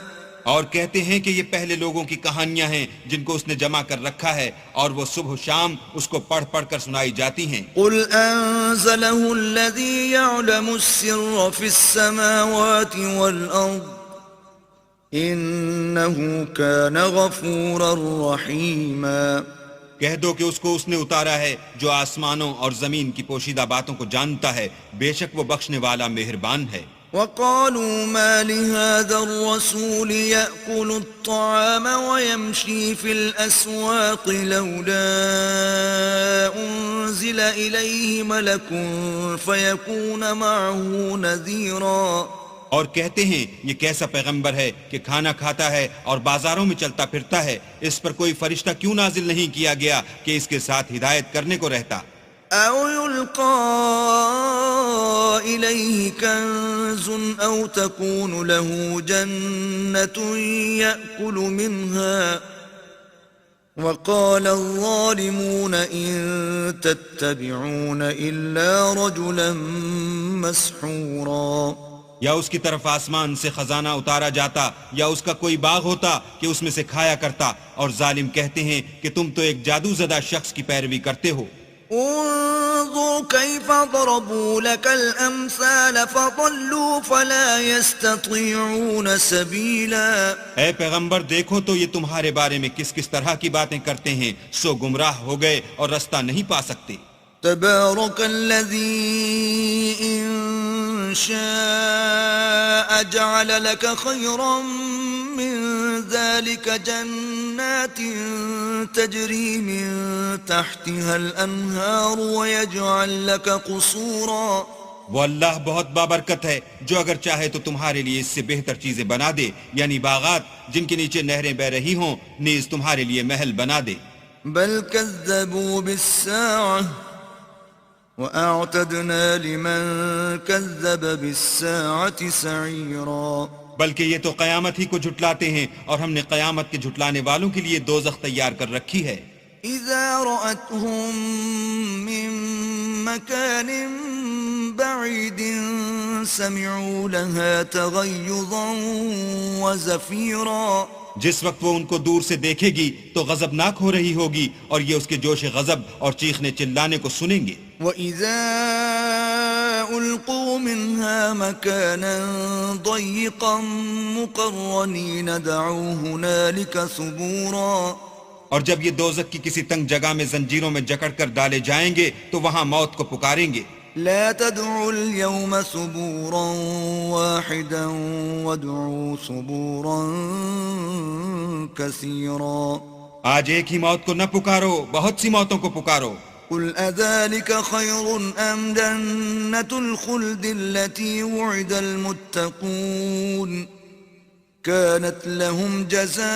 اور کہتے ہیں کہ یہ پہلے لوگوں کی کہانیاں ہیں جن کو اس نے جمع کر رکھا ہے اور وہ صبح و شام اس کو پڑھ پڑھ کر سنائی جاتی ہیں. قل أنزله الذي يعلم السر في السماوات والأرض إنه كان غفورا رحيما. کہہ دو کہ اس کو اس نے اتارا ہے جو آسمانوں اور زمین کی پوشیدہ باتوں کو جانتا ہے بے شک وہ بخشنے والا مہربان ہے. وقالوا ما لهذا الرسول يأكل الطعام ويمشي في الأسواق لولا أنزل إليه ملك فيكون معه نذيرا. اور کہتے ہیں یہ کیسا پیغمبر ہے کہ کھانا کھاتا ہے اور بازاروں میں چلتا پھرتا ہے اس پر کوئی فرشتہ کیوں نازل نہیں کیا گیا کہ اس کے ساتھ ہدایت کرنے کو رہتا. أو يلقى إليه كنز أو تكون له جنة يأكل منها وقال الظالمون إن تتبعون إلا رجلا مسحورا. یا اس کی طرف آسمان سے خزانہ اتارا جاتا یا اس کا کوئی باغ ہوتا کہ اس میں سے کھایا کرتا، اور ظالم کہتے ہیں کہ تم تو ایک جادو زدہ شخص کی پیروی کرتے ہو۔ انظر كيف ضربوا لك الأمثال فضلوا فلا يستطيعون سبيلا۔ اے پیغمبر دیکھو تو یہ تمہارے بارے میں کس کس طرح کی باتیں کرتے ہیں، سو گمراہ ہو گئے اور رستہ نہیں پا سکتے۔ تبارك الذي إن شاء جعل لك خيرا من ذلك جنات تجري من تحتها الأنهار ويجعل لك قصورا۔ وہ اللہ بہت بابرکت ہے جو اگر چاہے تو تمہارے لیے اس سے بہتر چیزیں بنا دے، یعنی باغات جن کے نیچے نہریں بہ رہی ہوں، نیز تمہارے لیے محل بنا دے۔ بل كذبوا بالساعة وأعتدنا لمن كذب بالساعة سعيرا۔ بلکہ یہ تو قیامت ہی کو جھٹلاتے ہیں، اور ہم نے قیامت کے جھٹلانے والوں کے لیے دوزخ تیار کر رکھی ہے۔ إذا رأتهم من مكان بعيد سمعوا لها تغيظا وزفيرا۔ جس وقت وہ ان کو دور سے دیکھے گی تو غضبناک ہو رہی ہوگی، اور یہ اس کے جوش غضب اور چیخنے چلانے کو سنیں گے۔ وَإِذَا أُلْقُوا مِنْهَا مَكَانًا ضَيِّقًا مُقَرَّنِينَ دَعُوا هُنَالِكَ ثُبُورًا۔ اور جب یہ دوزخ کی کسی تنگ جگہ میں زنجیروں میں جکڑ کر ڈالے جائیں گے تو وہاں موت کو پکاریں گے۔ لا تدعوا اليوم ثبورا واحدا وادعوا ثبورا كثيرا۔ آج ایک ہی موت کو نہ پکارو، بہت سی موتوں کو پکارو۔ قل أذلك خير أم جنة الخلد التي وعد المتقون كانت لهم جزاء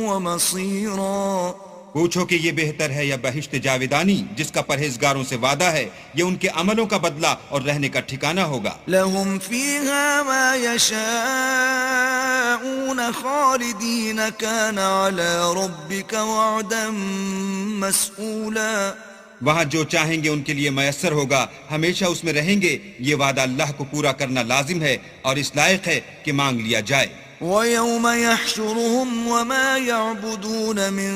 ومصيرا۔ پوچھو کہ یہ بہتر ہے یا بہشت جاویدانی جس کا پرہیزگاروں سے وعدہ ہے، یہ ان کے عملوں کا بدلہ اور رہنے کا ٹھکانہ ہوگا۔ لهم فيها ما يشاءون خالدين كان على ربك وعدا مسئولا۔ وہاں جو چاہیں گے ان کے لیے میسر ہوگا، ہمیشہ اس میں رہیں گے، یہ وعدہ اللہ کو پورا کرنا لازم ہے اور اس لائق ہے کہ مانگ لیا جائے۔ وَيَوْمَ يَحْشُرُهُمْ وَمَا يَعْبُدُونَ مِن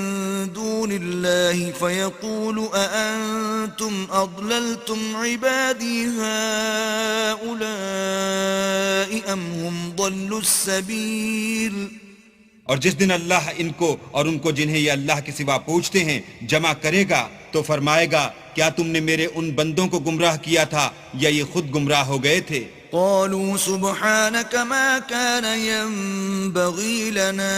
دُونِ اللَّهِ فَيَقُولُ أَأَنْتُمْ أَضْلَلْتُمْ عِبَادِي هَؤُلَاءِ أَمْ هُمْ ضَلُّوا السَّبِيلَ۔ اور جس دن اللہ ان کو اور ان کو جنہیں یہ اللہ کے سوا پوچھتے ہیں جمع کرے گا تو فرمائے گا، کیا تم نے میرے ان بندوں کو گمراہ کیا تھا یا یہ خود گمراہ ہو گئے تھے؟ قالوا سبحانك ما كان ينبغي لنا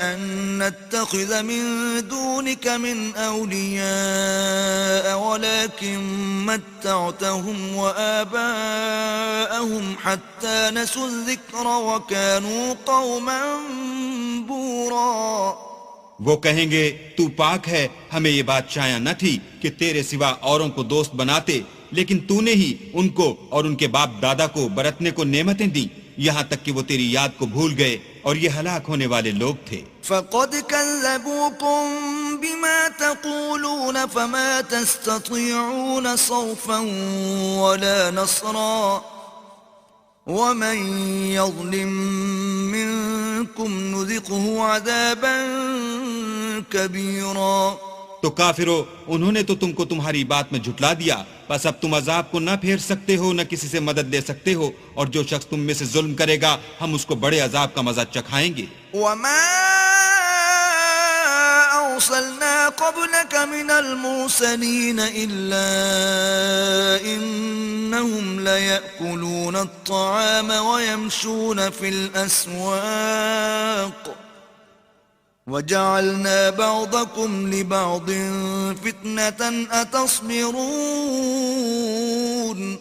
أن نتخذ من دونك من أولياء ولكن متعتهم وآباءهم حتى نسوا الذكر وكانوا قوما بورا۔ وہ کہیں گے تو پاک ہے، ہمیں یہ بات شایع نہ تھی کہ تیرے سوا اوروں کو دوست بناتے، لیکن تو نے ہی ان کو اور ان کے باپ دادا کو برتنے کو نعمتیں دیں، یہاں تک کہ وہ تیری یاد کو بھول گئے، اور یہ ہلاک ہونے والے لوگ تھے۔ فَقَدْ كَذَّبُوكُمْ بِمَا تَقُولُونَ فَمَا تَسْتَطِيعُونَ صَرْفًا وَلَا نَصْرًا وَمَنْ يَظْلِمْ مِنْكُمْ نُذِقْهُ عَذَابًا كَبِيرًا۔ تو کافرو، انہوں نے تو تم کو تمہاری بات میں جھٹلا دیا، پس اب تم عذاب کو نہ پھیر سکتے ہو نہ کسی سے مدد لے سکتے ہو، اور جو شخص تم میں سے ظلم کرے گا ہم اس کو بڑے عذاب کا مزہ چکھائیں گے۔ وَمَا أَرْسَلْنَا قَبْلَكَ مِنَ الْمُرْسَلِينَ إِلَّا إِنَّهُمْ لَيَأْكُلُونَ الطَّعَامَ وَيَمْشُونَ فِي الْأَسْوَاقِ وَجَعَلْنَا بَعْضَكُمْ لِبَعْضٍ فِتْنَةً أَتَصْبِرُونَ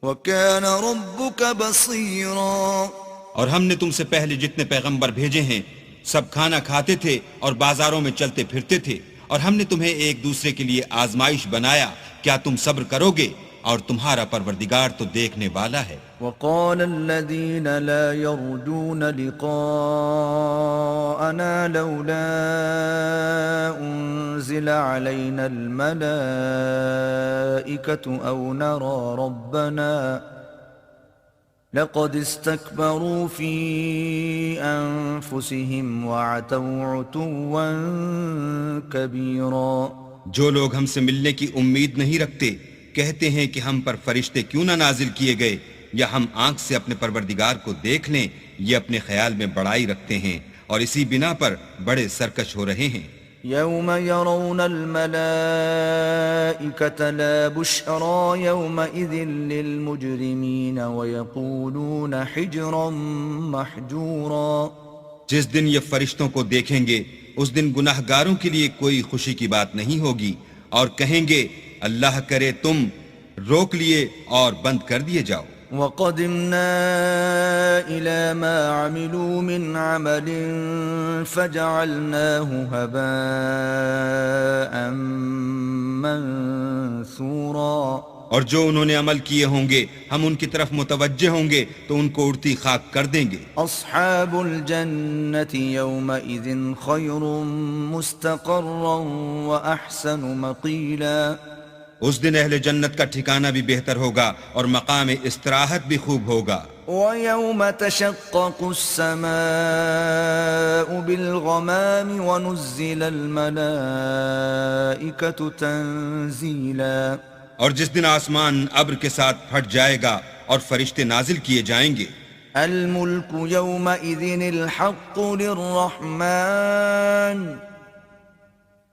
وَكَانَ رَبُّكَ بَصِيرًا۔ اور ہم نے تم سے پہلے جتنے پیغمبر بھیجے ہیں سب کھانا کھاتے تھے اور بازاروں میں چلتے پھرتے تھے، اور ہم نے تمہیں ایک دوسرے کے لیے آزمائش بنایا، کیا تم صبر کرو گے؟ اور تمہارا پروردگار تو دیکھنے والا ہے۔ وقال الذين لا يرجون لقاءنا لولا أنزل علينا الملائكة أو نرى ربنا لقد استكبروا في أنفسهم وعتوا عتوا كبيرا۔ جو لوگ ہم سے ملنے کی امید نہیں رکھتے کہتے ہیں کہ ہم پر فرشتے کیوں نہ نازل کیے گئے یا ہم آنکھ سے اپنے پروردگار کو دیکھ لیں، یہ اپنے خیال میں بڑائی رکھتے ہیں اور اسی بنا پر بڑے سرکش ہو رہے ہیں۔ يوم يرون الملائكة لا بشرى يومئذ للمجرمين ويقولون حجرا محجورا۔ جس دن یہ فرشتوں کو دیکھیں گے اس دن گناہ گاروں کے لیے کوئی خوشی کی بات نہیں ہوگی اور کہیں گے اللہ کرے تم روک لیے اور بند کر دیے جاؤ۔ وَقَدِمْنَا إِلَى مَا عَمِلُوا مِنْ عَمَلٍ فَجَعَلْنَاهُ هَبَاءً مَنْثُورًا۔ اور جو انہوں نے عمل کیے ہوں گے ہم ان کی طرف متوجہ ہوں گے تو ان کو اڑتی خاک کر دیں گے۔ اصحاب الجنة يومئذ خير مستقرا وأحسن مقيلا۔ اس دن اہل جنت کا ٹھکانہ بھی بہتر ہوگا اور مقام استراحت بھی خوب ہوگا۔ وَيَوْمَ تَشَقَّقُ السَّمَاءُ بِالْغَمَامِ وَنُزِّلَ الْمَلَائِكَةُ تَنزِيلًا۔ اور جس دن آسمان ابر کے ساتھ پھٹ جائے گا اور فرشتے نازل کیے جائیں گے۔ الملك يومئذ الحق للرحمن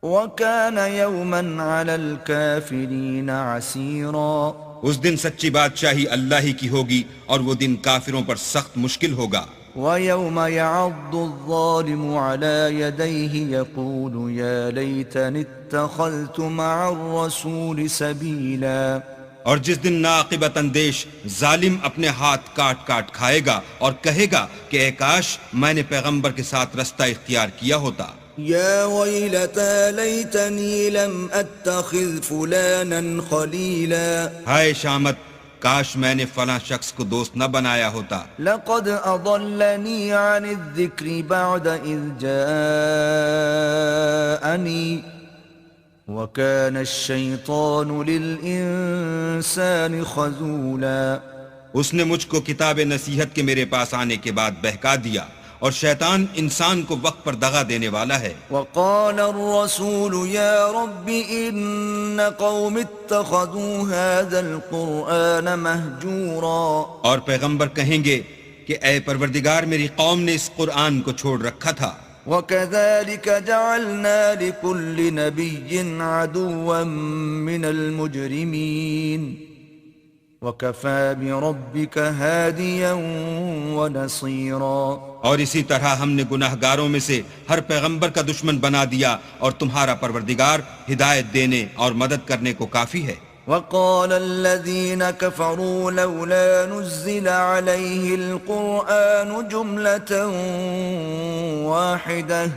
وكان يوما على الكافرين عسيرا۔ اس دن سچی بادشاہی اللہ ہی کی ہوگی اور وہ دن کافروں پر سخت مشکل ہوگا۔ وَيَوْمَ يَعَضُّ الظَّالِمُ عَلَى يَدَيْهِ يَقُولُ يَا لَيْتَنِي اتَّخَذْتُ مَعَ الرَّسُولِ سَبِيلًا۔ اور جس دن ناقبت اندیش ظالم اپنے ہاتھ کاٹ کاٹ کھائے گا اور کہے گا کہ اے کاش میں نے پیغمبر کے ساتھ رستہ اختیار کیا ہوتا۔ یا ویلتا لیتنی لم اتخذ فلانا خلیلا۔ ہائے شامت کاش میں نے فلاں شخص کو دوست نہ بنایا ہوتا۔ لقد اضلنی عن الذکر بعد اذ جاءنی وَكَانَ الشَّيْطَانُ لِلْإِنسَانِ خَذُولًا۔ اس نے مجھ کو کتاب نصیحت کے میرے پاس آنے کے بعد بہکا دیا اور شیطان انسان کو وقت پر دغا دینے والا ہے۔ وَقَالَ الرَّسُولُ يَا رَبِّ إِنَّ قَوْمِ اتَّخَذُوا هَذَا الْقُرْآنَ مَهْجُورًا۔ اور پیغمبر کہیں گے کہ اے پروردگار میری قوم نے اس قرآن کو چھوڑ رکھا تھا۔ وَكَذَلِكَ جَعَلْنَا لِكُلِّ نَبِيٍّ عَدُوًّا مِّنَ الْمُجْرِمِينَ وَكَفَى بِرَبِّكَ هَادِيًا وَنَصِيرًا۔ اور اسی طرح ہم نے گناہ گاروں میں سے ہر پیغمبر کا دشمن بنا دیا اور تمہارا پروردگار ہدایت دینے اور مدد کرنے کو کافی ہے۔ وَقَالَ الَّذِينَ كَفَرُوا لَوْلَا نُزِّلَ عَلَيْهِ الْقُرْآنُ جُمْلَةً وَاحِدَةً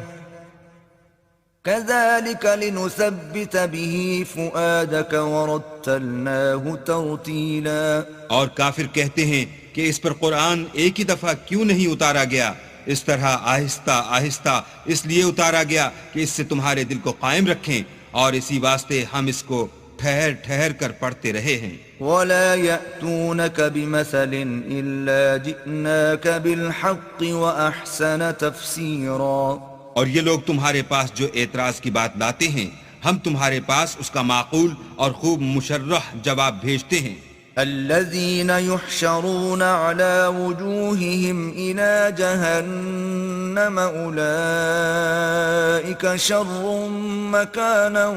كَذَلِكَ لِنُثَبِّتَ بِهِ فُؤَادَكَ وَرَتَّلْنَاهُ تَرْتِيلًا۔ اور کافر کہتے ہیں کہ اس پر قرآن ایک ہی دفعہ کیوں نہیں اتارا گیا، اس طرح آہستہ آہستہ اس لیے اتارا گیا کہ اس سے تمہارے دل کو قائم رکھیں، اور اسی واسطے ہم اس کو ٹھہر ٹھہر کر پڑھتے رہے ہیں۔ وَلَا يَأْتُونَكَ بِمَثَلٍ إِلَّا جِئْنَاكَ بِالْحَقِّ وَأَحْسَنَ تَفْسِيرًا۔ اور یہ لوگ تمہارے پاس جو اعتراض کی بات لاتے ہیں ہم تمہارے پاس اس کا معقول اور خوب مشرح جواب بھیجتے ہیں۔ الذين يحشرون على وجوههم إلى جهنم أولئك شر مكانا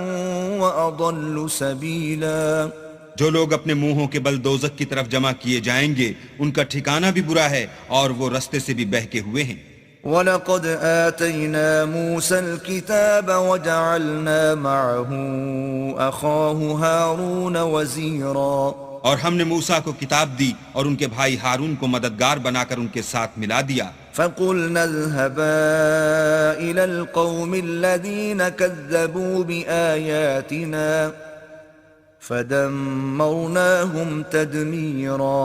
وأضل سبيلا۔ جو لوگ اپنے منہوں کے بل دوزخ کی طرف جمع کیے جائیں گے ان کا ٹھکانہ بھی برا ہے اور وہ رستے سے بھی بہکے ہوئے ہیں۔ وَلَقَدْ آتَيْنَا مُوسَى الْكِتَابَ وَجَعَلْنَا مَعَهُ أَخَاهُ هَارُونَ وَزِيرًا۔ اور ہم نے موسیٰ کو کتاب دی اور ان کے بھائی ہارون کو مددگار بنا کر ان کے ساتھ ملا دیا۔ فَقُلْنَا اذْهَبَا إِلَى الْقَوْمِ الَّذِينَ كَذَّبُوا بِآيَاتِنَا فدمرناهم تدمیرا،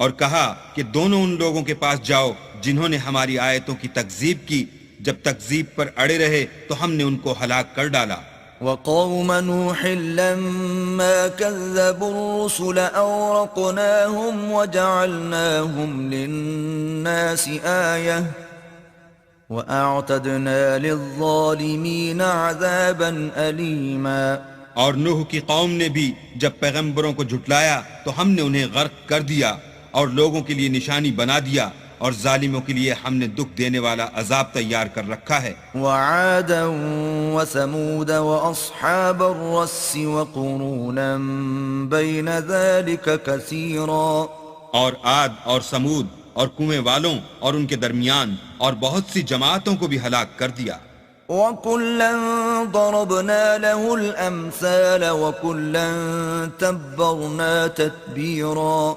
اور کہا کہ دونوں ان لوگوں کے پاس جاؤ جنہوں نے ہماری آیتوں کی تکذیب کی، جب تکذیب پر اڑے رہے تو ہم نے ان کو ہلاک کر ڈالا۔ وقوم نوح لما كذبوا الرسل أورقناهم وجعلناهم للناس آية وأعتدنا للظالمين عذابا أليما۔ اور نوح کی قوم نے بھی جب پیغمبروں کو جھٹلایا تو ہم نے انہیں غرق کر دیا اور لوگوں کے لیے نشانی بنا دیا، اور ظالموں کے لیے ہم نے دکھ دینے والا عذاب تیار کر رکھا ہے۔ وعادا وثمود واصحاب الرس وقرونا بين ذلك كثيرا، اور عاد اور سمود اور کنویں والوں اور ان کے درمیان اور بہت سی جماعتوں کو بھی ہلاک کر دیا۔ وكلا ضربنا له الامثال وكلا تبرنا تتبيرا،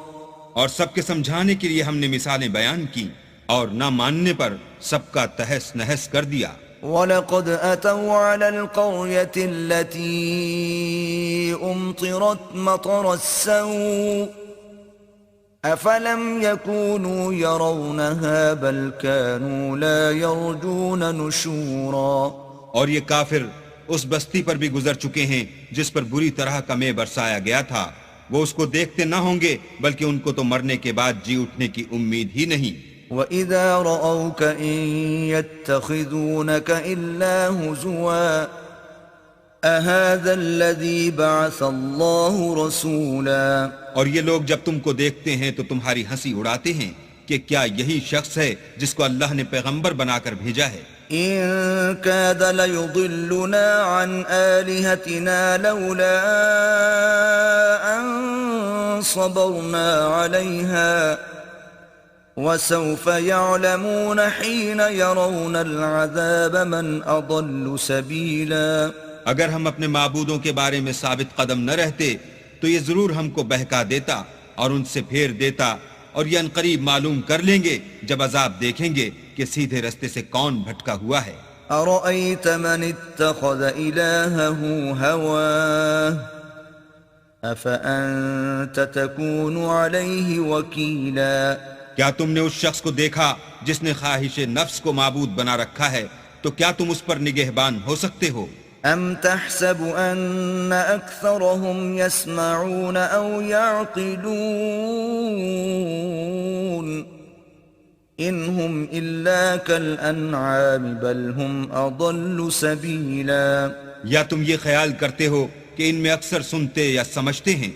اور سب کے سمجھانے کے لیے ہم نے مثالیں بیان کی، اور نہ ماننے پر سب کا تہس نہس کر دیا۔ وَلَقَدْ أَتَوْا عَلَى الْقَرْيَةِ الَّتِي أُمْطِرَتْ مَطَرَ السَّوْءِ أَفَلَمْ يَكُونُوا يَرَوْنَهَا بَلْ كَانُوا لَا يَرْجُونَ نُشُورًا۔ اور یہ کافر اس بستی پر بھی گزر چکے ہیں جس پر بری طرح کا مے برسایا گیا تھا، وہ اس کو دیکھتے نہ ہوں گے بلکہ ان کو تو مرنے کے بعد جی اٹھنے کی امید ہی نہیں۔ وَإِذَا رَأَوْكَ إِن يَتَّخِذُونَكَ إِلَّا هُزُوًا أَهَذَا الَّذِي بَعَثَ اللَّهُ رَسُولًا۔ اور یہ لوگ جب تم کو دیکھتے ہیں تو تمہاری ہنسی اڑاتے ہیں کہ کیا یہی شخص ہے جس کو اللہ نے پیغمبر بنا کر بھیجا ہے؟ إِن كَادَ لَيُضِلُّنَا عَنْ آلِهَتِنَا لَوْلَا أَن صَبَرْنَا عَلَيْهَا وَسَوْفَ يَعْلَمُونَ حِينَ يَرَوْنَ الْعَذَابَ مَنْ أَضَلُّ سَبِيلًا۔ اگر ہم اپنے معبودوں کے بارے میں ثابت قدم نہ رہتے تو یہ ضرور ہم کو بہکا دیتا اور ان سے پھیر دیتا، اور یہ عنقریب معلوم کر لیں گے جب عذاب دیکھیں گے کہ سیدھے رستے سے کون بھٹکا ہوا ہے۔ أَرَأَيْتَ مَنِ اتَّخَذَ إِلَٰهَهُ هَوَاهُ أَفَأَنتَ تَكُونُ عَلَيْهِ وَكِيلًا۔ کیا تم نے اس شخص کو دیکھا جس نے خواہش نفس کو معبود بنا رکھا ہے، تو کیا تم اس پر نگہبان ہو سکتے ہو؟ أَمْ تَحْسَبُ أَنَّ أَكْثَرَهُمْ يَسْمَعُونَ أَوْ يَعْقِلُونَ إِنْ هُمْ إِلَّا كَالْأَنْعَامِ بَلْ هُمْ أَضَلُّ سَبِيلًا۔ یا تم یہ خیال کرتے ہو کہ ان میں اکثر سنتے یا سمجھتے ہیں؟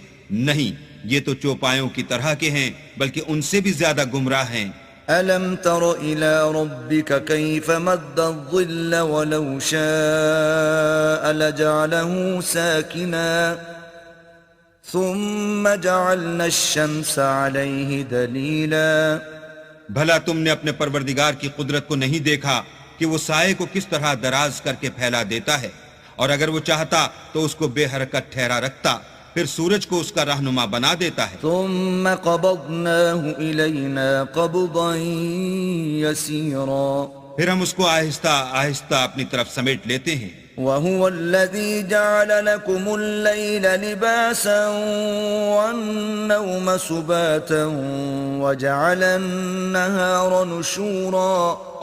نہیں، یہ تو چوپایوں کی طرح کے ہیں، بلکہ ان سے بھی زیادہ گمراہ ہیں۔ أَلَمْ تَرَ إِلَى رَبِّكَ كَيْفَ مَدَّ الظِّلَّ وَلَوْ شَاءَ لَجَعَلَهُ سَاكِنًا ثُمَّ جَعَلْنَا الشَّمْسَ عَلَيْهِ دَلِيلًا۔ بھلا تم نے اپنے پروردگار کی قدرت کو نہیں دیکھا کہ وہ سائے کو کس طرح دراز کر کے پھیلا دیتا ہے، اور اگر وہ چاہتا تو اس کو بے حرکت ٹھہرا رکھتا، پھر سورج کو اس کا رہنما بنا دیتا ہے۔ ثم قبضناه إلينا قبضا يسيرا، پھر ہم اس کو آہستہ آہستہ اپنی طرف سمیٹ لیتے ہیں۔ وهو الذي جعل لكم الليل لباسا والنوم سباتا وجعل النهار نشورا،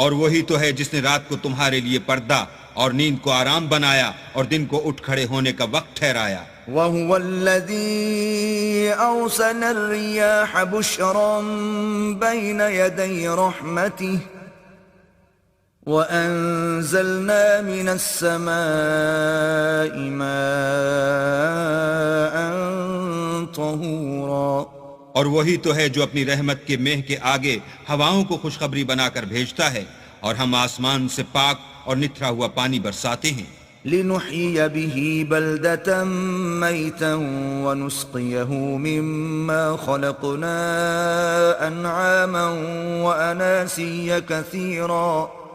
اور وہی تو ہے جس نے رات کو تمہارے لیے پردہ اور نیند کو آرام بنایا اور دن کو اٹھ کھڑے ہونے کا وقت ٹھہرایا۔ وهو الذي أرسل الرياح بشرا بين يدي رحمته وأنزلنا من السماء ماء طهورا، اور وہی تو ہے جو اپنی رحمت کے مہ کے آگے ہواؤں کو خوشخبری بنا کر بھیجتا ہے، اور ہم آسمان سے پاک اور نتھرا ہوا پانی برساتے ہیں۔ لنحيي به بلدة ميتا ونسقيه مما خلقنا أنعاما وأناسيا كثيرا،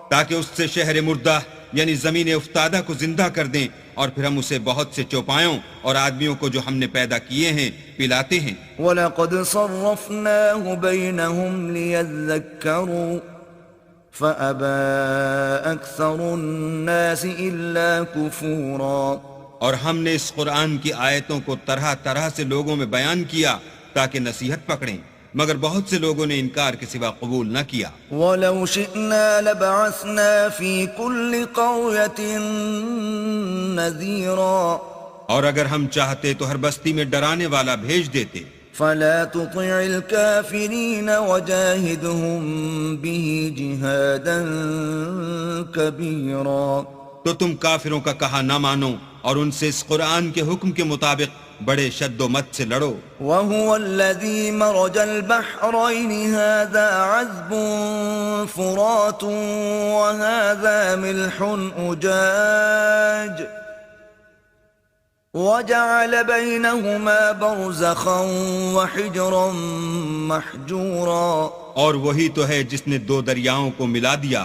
تاکہ اس سے شہر مردہ یعنی زمین افتادہ کو زندہ کر دیں، اور پھر ہم اسے بہت سے چوپایوں اور آدمیوں کو جو ہم نے پیدا کیے ہیں پلاتے ہیں۔ وَلَقَدْ صَرَّفْنَاهُ بَيْنَهُمْ لِيَذَّكَّرُوا فَأَبَى أَكْثَرُ النَّاسِ إِلَّا كُفُورًا۔ اور ہم نے اس قرآن کی آیتوں کو طرح طرح سے لوگوں میں بیان کیا تاکہ نصیحت پکڑیں، مگر بہت سے لوگوں نے انکار کے سوا قبول نہ کیا۔ وَلَوْ شِئْنَا لَبَعَثْنَا فِي كُلِّ قَرْيَةٍ نَذِيرًا، اور اگر ہم چاہتے تو ہر بستی میں ڈرانے والا بھیج دیتے۔ فَلَا تُطِعِ الْكَافِرِينَ وَجَاهِدْهُمْ بِهِ جِهَادًا كَبِيرًا، تو تم کافروں کا کہا نہ مانو اور ان سے اس قرآن کے حکم کے مطابق بڑے شد و مت سے لڑو۔ وَهُوَ الَّذِي مَرَجَ الْبَحْرَيْنِ هَذَا عَذْبٌ فُرَاتٌ وَهَذَا مِلْحٌ أُجَاجٌ وَجَعَلَ بَيْنَهُمَا بَرْزَخًا وَحِجْرًا مَحْجُورًا، اور وہی تو ہے جس نے دو دریاؤں کو ملا دیا،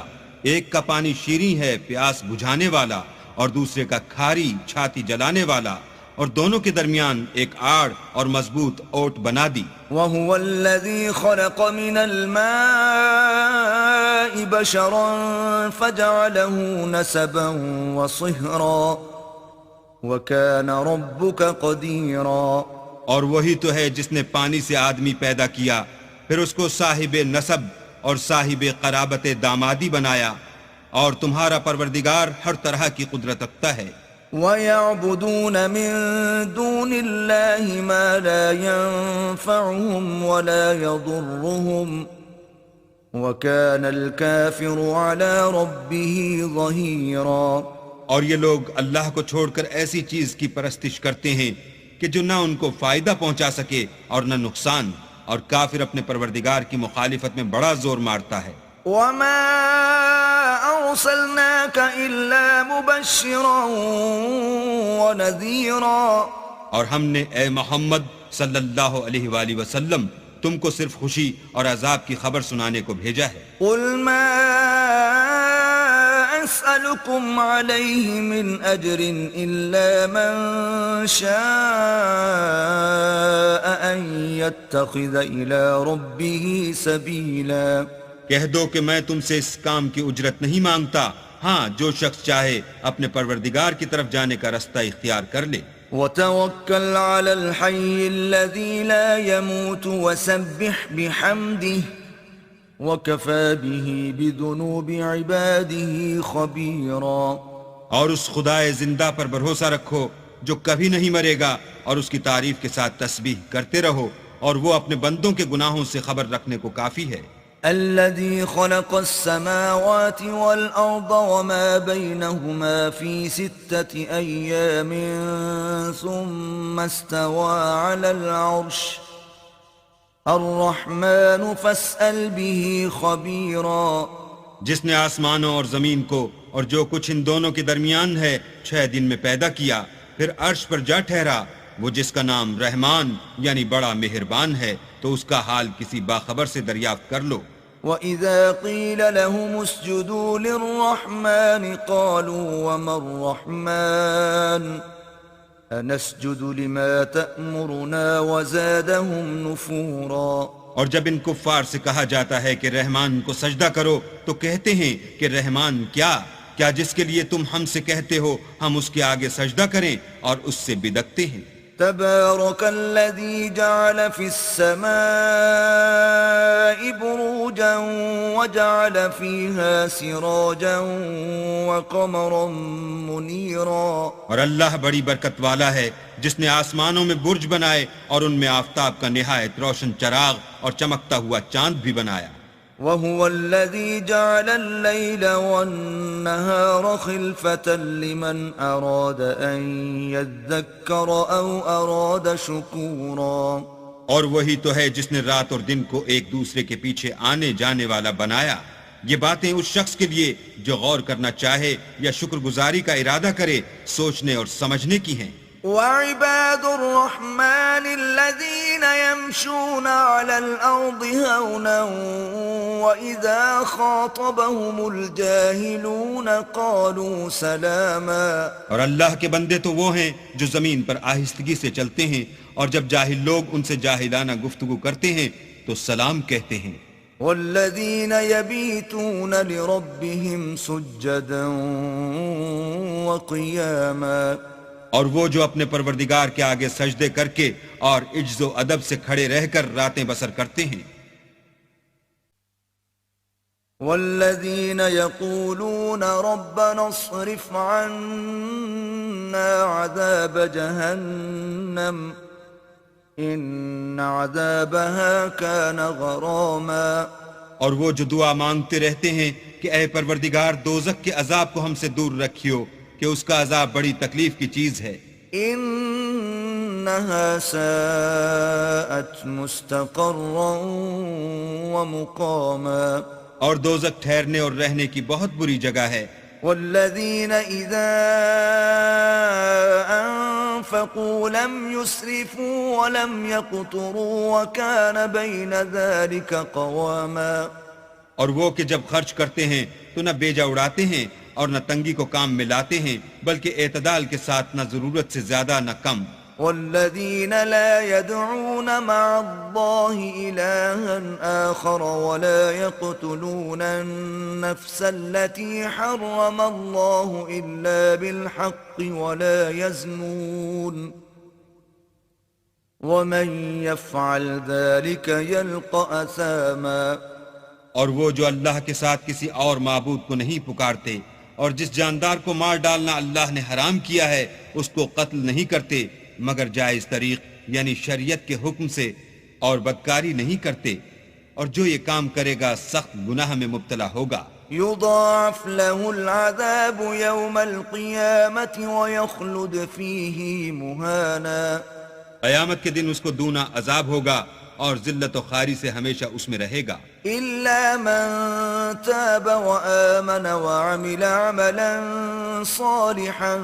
ایک کا پانی شیریں ہے پیاس بجھانے والا، اور دوسرے کا کھاری چھاتی جلانے والا، اور دونوں کے درمیان ایک آڑ اور مضبوط اوٹ بنا دی۔ وَهُوَ الَّذِي خَلَقَ مِنَ الْمَاءِ بَشَرًا فَجَعَلَهُ نَسَبًا وَصِهْرًا وَكَانَ رَبُّكَ قَدِيرًا، اور وہی تو ہے جس نے پانی سے آدمی پیدا کیا، پھر اس کو صاحب نسب اور صاحب قرابت دامادی بنایا، اور تمہارا پروردگار ہر طرح کی قدرت رکھتا ہے۔ وَيَعْبُدُونَ مِن دُونِ اللَّهِ مَا لَا يَنفَعُهُمْ وَلَا يَضُرُّهُمْ وَكَانَ الْكَافِرُ عَلَى رَبِّهِ ظَهِيرًا، اور یہ لوگ اللہ کو چھوڑ کر ایسی چیز کی پرستش کرتے ہیں کہ جو نہ ان کو فائدہ پہنچا سکے اور نہ نقصان، اور کافر اپنے پروردگار کی مخالفت میں بڑا زور مارتا ہے۔ وَمَا أَرْسَلْنَاكَ إِلَّا مُبَشِّرًا وَنَذِيرًا، اور ہم نے اے محمد صلی اللہ علیہ وآلہ وسلم تم کو صرف خوشی اور عذاب کی خبر سنانے کو بھیجا ہے۔ قُلْ مَا أَسْأَلُكُمْ عَلَيْهِ مِنْ أَجْرٍ إِلَّا مَنْ شَاءَ أَنْ يَتَّخِذَ إِلَى رَبِّهِ سَبِيلًا، کہہ دو کہ میں تم سے اس کام کی اجرت نہیں مانگتا، ہاں جو شخص چاہے اپنے پروردگار کی طرف جانے کا رستہ اختیار کر لے۔ وَتَوَكَّلْ عَلَى الْحَيِّ الَّذِي لَا يَمُوتُ وَسَبِّحْ بِحَمْدِهِ وَكَفَى بِهِ بِذُنُوبِ عِبَادِهِ خَبِيرًا، اور اس خدائے زندہ پر بھروسہ رکھو جو کبھی نہیں مرے گا، اور اس کی تعریف کے ساتھ تسبیح کرتے رہو، اور وہ اپنے بندوں کے گناہوں سے خبر رکھنے کو کافی ہے۔ الذي خلق السماوات والأرض وما بينهما في 6 أيام ثم استوى على العرش الرحمن فاسأل به خبيرا، جس نے آسمانوں اور زمین کو اور جو کچھ ان دونوں کے درمیان ہے 6 دن میں پیدا کیا، پھر عرش پر جا ٹھہرا، وہ جس کا نام رحمان یعنی بڑا مہربان ہے، تو اس کا حال کسی باخبر سے دریافت کر لو۔ وَإِذَا قِيلَ لَهُمُ اسْجُدُوا لِلرَّحْمَنِ قَالُوا وَمَا الرَّحْمَنُ أَنَسْجُدُ لِمَا تَأْمُرُنَا وَزَادَهُمْ نُفُورًا، اور جب ان کفار سے کہا جاتا ہے کہ رحمان کو سجدہ کرو تو کہتے ہیں کہ رحمان کیا جس کے لیے تم ہم سے کہتے ہو ہم اس کے آگے سجدہ کریں، اور اس سے بدکتے ہیں۔ تبارك الذي جعل في السماء بروجا وجعل فيها سراجا وقمرا منيرا، اور اللہ بڑی برکت والا ہے جس نے آسمانوں میں برج بنائے اور ان میں آفتاب کا نہایت روشن چراغ اور چمکتا ہوا چاند بھی بنایا۔ وهو الذي جعل الليل والنهار خلفة لمن أراد أن يذكر أو أراد شكورا، اور وہی تو ہے جس نے رات اور دن کو ایک دوسرے کے پیچھے آنے جانے والا بنایا۔ یہ باتیں اس شخص کے لیے جو غور کرنا چاہے یا شکر گزاری کا ارادہ کرے سوچنے اور سمجھنے کی ہیں۔ وعباد الرحمن الذين يمشون على الأرض هونا وإذا خاطبهم الجاهلون قالوا سلاما، اور اللہ کے بندے تو وہ ہیں جو زمین پر آہستگی سے چلتے ہیں، اور جب جاہل لوگ ان سے جاہلانہ گفتگو کرتے ہیں تو سلام کہتے ہیں۔ والذين يبيتون لربهم سجدا وقياما، اور وہ جو اپنے پروردگار کے آگے سجدے کر کے اور عجز و ادب سے کھڑے رہ کر راتیں بسر کرتے ہیں. والذين يقولون ربنا اصرف عنا عذاب جهنم إن عذابها كان غراما. اور وہ جو دعا مانگتے رہتے ہیں کہ اے پروردگار دوزخ کے عذاب کو ہم سے دور رکھیو کہ اس کا عذاب بڑی تکلیف کی چیز ہے. إنها ساءت مستقرا ومقاما. اور دوزخ ٹھہرنے اور رہنے کی بہت بری جگہ ہے. والذين إذا أنفقوا لم يسرفوا ولم يقتروا وكان بين ذلك قواما. اور وہ کہ جب خرچ کرتے ہیں تو نہ بیجا اڑاتے ہیں اور نہ تنگی کو کام میں لاتے ہیں بلکہ اعتدال کے ساتھ نہ ضرورت سے زیادہ نہ کم. والذين لا يدعون مع الله إلها آخر ولا يقتلون النفس التي حرم الله إلا بالحق ولا يزنون ومن يفعل ذلك يلقى أثاما. اور وہ جو اللہ کے ساتھ کسی اور معبود کو نہیں پکارتے اور جس جاندار کو مار ڈالنا اللہ نے حرام کیا ہے اس کو قتل نہیں کرتے مگر جائز طریق یعنی شریعت کے حکم سے اور بدکاری نہیں کرتے اور جو یہ کام کرے گا سخت گناہ میں مبتلا ہوگا. يضاعف له العذاب يوم القيامة ويخلد فيه مهانا. قیامت کے دن اس کو دونا عذاب ہوگا اور ذلت و خواری سے ہمیشہ اس میں رہے گا. إلا من تاب وآمن وعمل عملا صالحا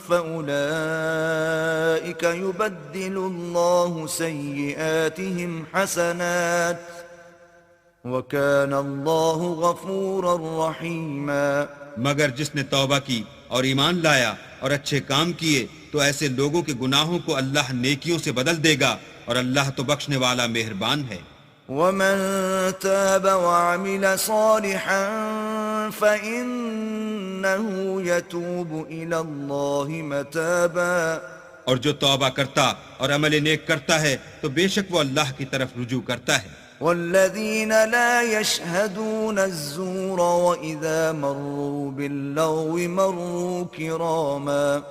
فأولئك يبدل الله سيئاتهم حسنات وكان الله غفورا رحيما. مگر جس نے توبہ کی اور ایمان لایا اور اچھے کام کیے تو ایسے لوگوں کے گناہوں کو اللہ نیکیوں سے بدل دے گا اور اللہ تو بخشنے والا مہربان ہے. ومن تاب وعمل صالحا فإنه يتوب إلى الله متابا. اور جو توبہ کرتا اور عمل نیک کرتا ہے تو بے شک وہ اللہ کی طرف رجوع کرتا ہے. والذين لا يشهدون الزور وإذا مروا باللغو مروا كراما.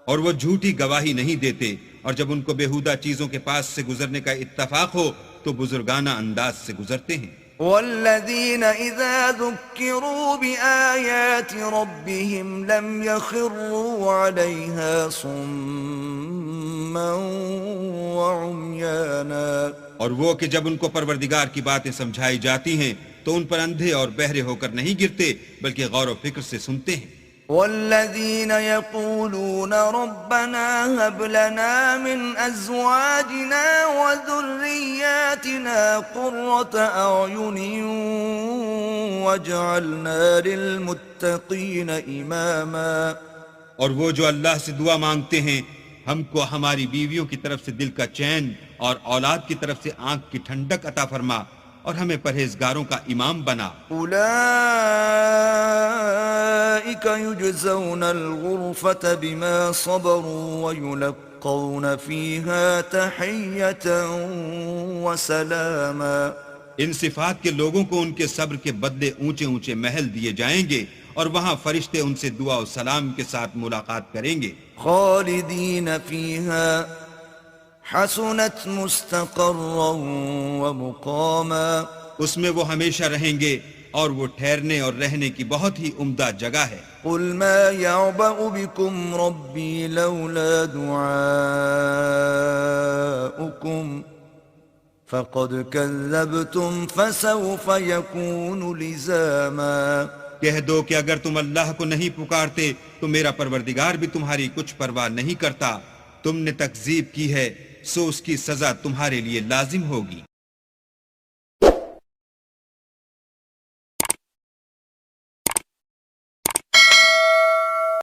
اور وہ جھوٹی گواہی نہیں دیتے اور جب ان کو بےہودہ چیزوں کے پاس سے گزرنے کا اتفاق ہو تو بزرگانہ انداز سے گزرتے ہیں. والذين إذا ذكروا بآيات ربهم لم يخروا عليها صما وعميانا. اور وہ کہ جب ان کو پروردگار کی باتیں سمجھائی جاتی ہیں تو ان پر اندھے اور بہرے ہو کر نہیں گرتے بلکہ غور و فکر سے سنتے ہیں. والذين يقولون ربنا هب لنا من أزواجنا وذرياتنا قرة أعين واجعلنا للمتقين إماما. اور وہ جو اللہ سے دعا مانگتے ہیں ہم کو ہماری بیویوں کی طرف سے دل کا چین اور اولاد کی طرف سے آنکھ کی ٹھنڈک عطا فرما اور ہمیں پرہیزگاروں کا امام بنا. اولئک یجزون الغرفة بما صبروا ویلقون فیہا تحیۃ وسلاما. ان صفات کے لوگوں کو ان کے صبر کے بدلے اونچے اونچے محل دیے جائیں گے اور وہاں فرشتے ان سے دعا و سلام کے ساتھ ملاقات کریں گے. خالدین فیہا حسنت مستقرا ومقاما. اس میں وہ ہمیشہ رہیں گے اور وہ ٹھہرنے اور رہنے کی بہت ہی عمدہ جگہ ہے. قل ما يعبأ بكم ربي لولا دعاؤكم فقد كذبتم فسوف يكون لزاما. کہہ دو کہ اگر تم اللہ کو نہیں پکارتے تو میرا پروردگار بھی تمہاری کچھ پرواہ نہیں کرتا. تم نے تکذیب کی ہے سو اس کی سزا تمہارے لیے لازم ہوگی.